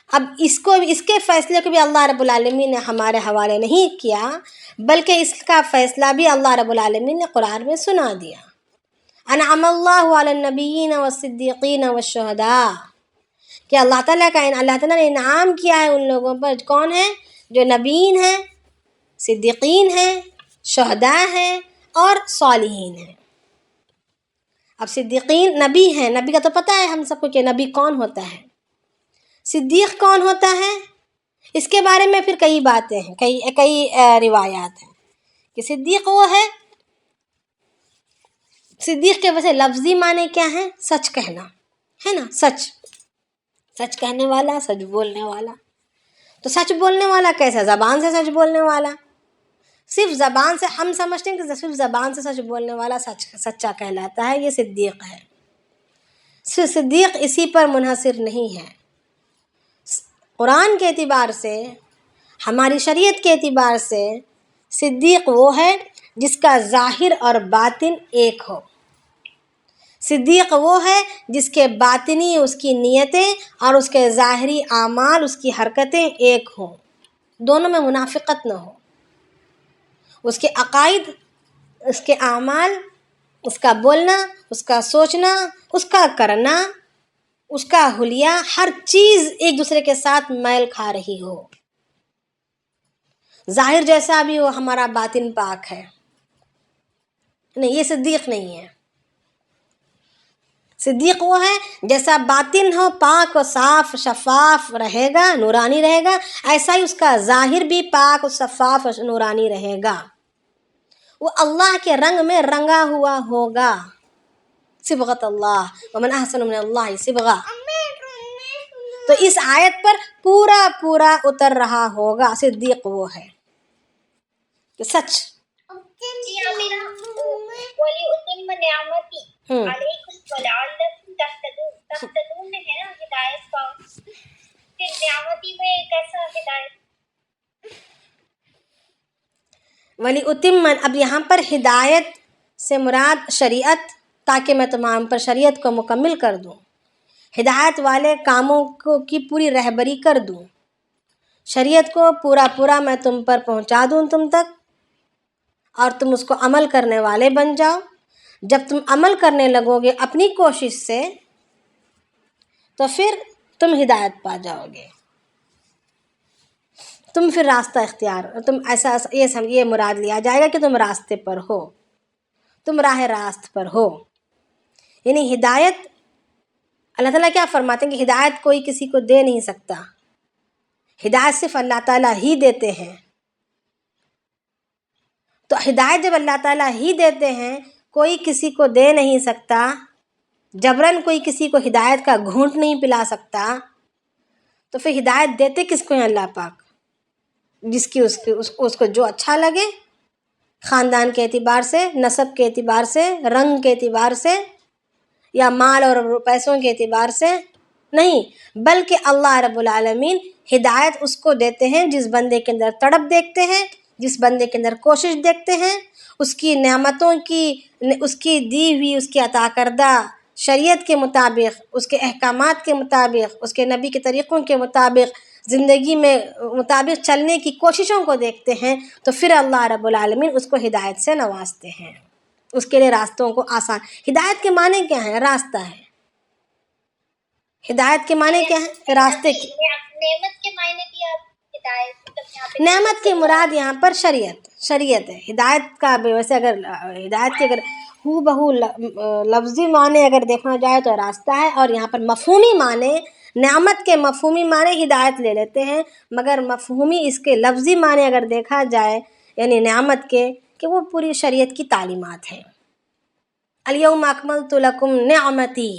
اب اس کے فیصلے کو بھی اللہ رب العالمین نے ہمارے حوالے نہیں کیا، بلکہ اس کا فیصلہ بھی اللہ رب العالمین نے قرآن میں سنا دیا. انعم اللہ علی النبیین والصدیقین والشہداء، کہ اللہ تعالیٰ نے انعام کیا ہے ان لوگوں پر. کون ہیں؟ جو نبیین ہیں، صدیقین ہیں، شہداء ہیں اور صالحین ہیں. اب صدیقین نبی ہیں، نبی کا تو پتہ ہے ہم سب کو کہ نبی کون ہوتا ہے. صدیق کون ہوتا ہے؟ اس کے بارے میں پھر کئی باتیں ہیں، کئی روایات ہیں کہ صدیق وہ ہے. صدیق کے ویسے لفظی معنی کیا ہے؟ سچ کہنا ہے نا، سچ کہنے والا، سچ بولنے والا. تو سچ بولنے والا کیسا؟ زبان سے سچ بولنے والا. صرف زبان سے ہم سمجھتے ہیں کہ صرف زبان سے سچ بولنے والا سچا کہلاتا ہے، یہ صدیق ہے. صرف صدیق اسی پر منحصر نہیں ہے. قرآن کے اعتبار سے، ہماری شریعت کے اعتبار سے صدیق وہ ہے جس کا ظاہر اور باطن ایک ہو. صدیق وہ ہے جس کے باطنی، اس کی نیتیں اور اس کے ظاہری اعمال، اس کی حرکتیں ایک ہوں، دونوں میں منافقت نہ ہو. اس کے عقائد، اس کے اعمال، اس کا بولنا، اس کا سوچنا، اس کا کرنا، اس کا حلیہ، ہر چیز ایک دوسرے کے ساتھ میل کھا رہی ہو. ظاہر جیسا بھی ہو، ہمارا باطن پاک ہے. نہیں، یہ صدیق نہیں ہے. صدیق وہ ہے جیسا باطن ہو پاک و صاف شفاف رہے گا، نورانی رہے گا، ایسا ہی اس کا ظاہر بھی پاک و شفاف و نورانی رہے گا. وہ اللہ کے رنگ میں رنگا ہوا ہوگا. صبغۃ اللہ، ومن احسن من اللہ صبغہ. تو اس آیت پر پورا اتر رہا ہوگا صدیق وہ ہے کہ سچ. جی آمینہ. وَلِأُتِمَّ نِعْمَتِي عَلَيْكُمْ وَلَعَلَّكُمْ تَهْتَدُونَ. تَهْتَدُونَ میں ہے نا ہدایت پاؤ. پھر نعمتی میں کیسا ہدایت؟ وَلِأُتِمَّ، اب یہاں پر ہدایت سے مراد شریعت، تاکہ میں تمام پر شریعت کو مکمل کر دوں، ہدایت والے کاموں کی پوری رہبری کر دوں، شریعت کو پورا میں تم پر پہنچا دوں تم تک، اور تم اس کو عمل کرنے والے بن جاؤ. جب تم عمل کرنے لگو گے اپنی کوشش سے تو پھر تم ہدایت پا جاؤ گے. تم پھر راستہ اختیار، تم ایسا یہ مراد لیا جائے گا کہ تم راستے پر ہو، تم راہ راست پر ہو. یعنی ہدایت، اللہ تعالیٰ کیا فرماتے ہیں کہ ہدایت کوئی کسی کو دے نہیں سکتا، ہدایت صرف اللہ تعالیٰ ہی دیتے ہیں. تو ہدایت جب اللہ تعالیٰ ہی دیتے ہیں، کوئی کسی کو دے نہیں سکتا، جبراً کوئی کسی کو ہدایت کا گھونٹ نہیں پلا سکتا. تو پھر ہدایت دیتے کس کو ہیں؟ اللہ پاک. جس کی اس کو جو اچھا لگے، خاندان کے اعتبار سے، نسب کے اعتبار سے، رنگ کے اعتبار سے، یا مال اور پیسوں کے اعتبار سے نہیں، بلکہ اللہ رب العالمین ہدایت اس کو دیتے ہیں جس بندے کے اندر تڑپ دیکھتے ہیں، جس بندے کے اندر کوشش دیکھتے ہیں، اس کی نعمتوں کی، اس کی دی ہوئی، اس کی عطا کردہ شریعت کے مطابق، اس کے احکامات کے مطابق، اس کے نبی کے طریقوں کے مطابق زندگی میں مطابق چلنے کی کوششوں کو دیکھتے ہیں، تو پھر اللہ رب العالمین اس کو ہدایت سے نوازتے ہیں، اس کے لیے راستوں کو آسان۔ ہدایت کے معنی کیا ہے؟ راستہ ہے۔ ہدایت کے معنی کیا ہے؟ راستے کی۔ نعمت کے معنی بھی آپ ہدایت مطلب یہاں پہ نعمت کی مراد یہاں پر شریعت ہے۔ ہدایت کا ویسے اگر ہدایت کے اگر ہو بہو لفظی معنی اگر دیکھنا جائے تو راستہ ہے، اور یہاں پر مفہومی معنی، نعمت کے مفہومی معنی ہدایت لے لیتے ہیں، مگر مفہومی اس کے لفظی معنی اگر دیکھا جائے یعنی نعمت کے، کہ وہ پوری شریعت کی تعلیمات ہیں۔ الیوم اکملت لکم نعمتی،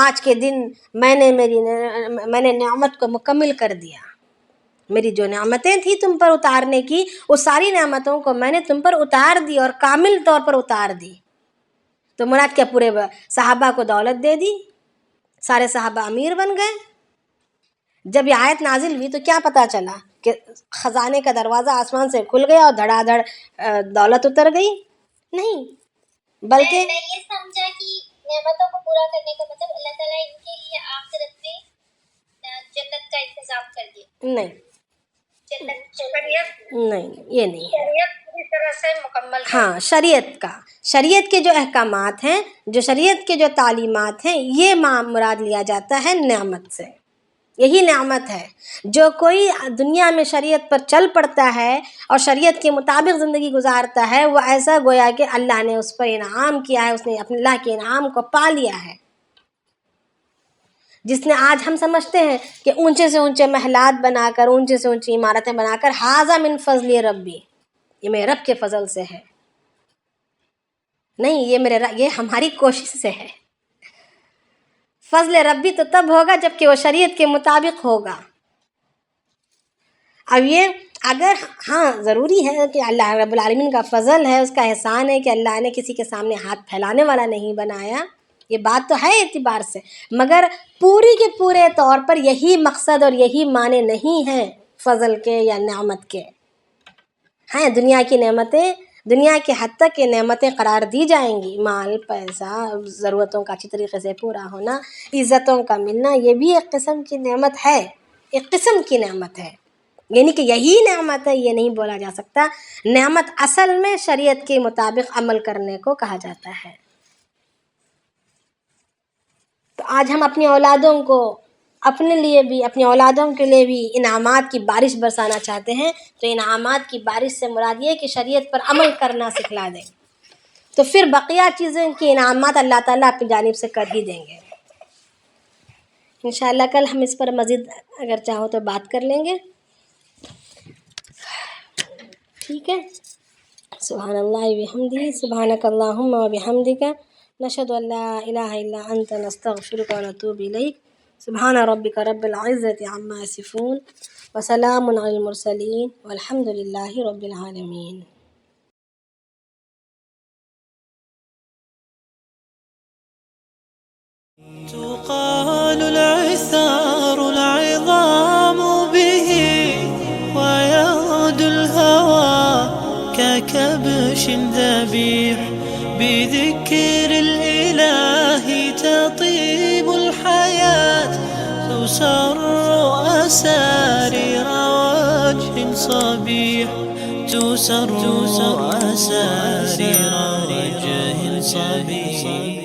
آج کے دن میں نے نعمت کو مکمل کر دیا۔ میری جو نعمتیں تھیں تم پر اتارنے کی، وہ ساری نعمتوں کو میں نے تم پر اتار دی اور کامل طور پر اتار دی۔ تو مراد کیا؟ پورے صحابہ کو دولت دے دی، سارے صحابہ امیر بن گئے۔ جب یہ آیت نازل ہوئی تو کیا پتہ چلا کہ خزانے کا دروازہ آسمان سے کھل گیا اور دھڑا دھڑ دولت اتر گئی؟ نہیں، بلکہ میں یہ سمجھا کہ نعمتوں کو پورا کرنے کا مطلب اللہ تعالیٰ ان کے لیے آخرت میں جنت کا انتظام کر دیا۔ نہیں، نہیں، یہ نہیں ہے۔ شریعت پوری طرح سے مکمل ہاں، شریعت کے جو احکامات ہیں، جو شریعت کے جو تعلیمات ہیں، یہ مراد لیا جاتا ہے نعمت سے۔ یہی نعمت ہے۔ جو کوئی دنیا میں شریعت پر چل پڑتا ہے اور شریعت کے مطابق زندگی گزارتا ہے، وہ ایسا گویا کہ اللہ نے اس پر انعام کیا ہے، اس نے اپنے اللہ کے انعام کو پا لیا ہے۔ جس نے آج ہم سمجھتے ہیں کہ اونچے سے اونچے محلات بنا کر، اونچے سے اونچی عمارتیں بنا کر، ھذا من فضل ربی، یہ میرے رب کے فضل سے ہے۔ نہیں، یہ ہماری کوشش سے ہے۔ فضل ربی تو تب ہوگا جب کہ وہ شریعت کے مطابق ہوگا۔ اب یہ اگر ہاں ضروری ہے کہ اللہ رب العالمین کا فضل ہے، اس کا احسان ہے کہ اللہ نے کسی کے سامنے ہاتھ پھیلانے والا نہیں بنایا، یہ بات تو ہے اعتبار سے، مگر پوری کے پورے طور پر یہی مقصد اور یہی معنی نہیں ہے فضل کے یا نعمت کے۔ ہیں دنیا کی نعمتیں، دنیا کے حد تک یہ نعمتیں قرار دی جائیں گی، مال، پیسہ، ضرورتوں کا اچھی طریقے سے پورا ہونا، عزتوں کا ملنا، یہ بھی ایک قسم کی نعمت ہے، ایک قسم کی نعمت ہے۔ یعنی کہ یہی نعمت ہے، یہ نہیں بولا جا سکتا۔ نعمت اصل میں شریعت کے مطابق عمل کرنے کو کہا جاتا ہے۔ تو آج ہم اپنی اولادوں کو، اپنے لیے بھی، اپنی اولادوں کے لیے بھی انعامات کی بارش برسانا چاہتے ہیں، تو انعامات کی بارش سے مراد یہ کہ شریعت پر عمل کرنا سکھلا دیں، تو پھر بقیہ چیزیں کی انعامات اللہ تعالیٰ اپنی جانب سے کر ہی دیں گے۔ انشاءاللہ کل ہم اس پر مزید اگر چاہو تو بات کر لیں گے، ٹھیک ہے؟ سبحان اللہ وبحمدہ، سبحانک اللہم وبحمدک، نشہد ان لا الہ الا انت، نستغفرک ونتوب الیک۔ سبحان ربک رب العزۃ عما یصفون، وسلام علی المرسلین، والحمد للہ رب العالمین۔ تقال العثار العظام به، ويغدو الهوى ككبش ذبيح، بذكر الإله تطيب الحياة، تسر أسارير وجه صبيح، تسر أسارير وجه صبيح.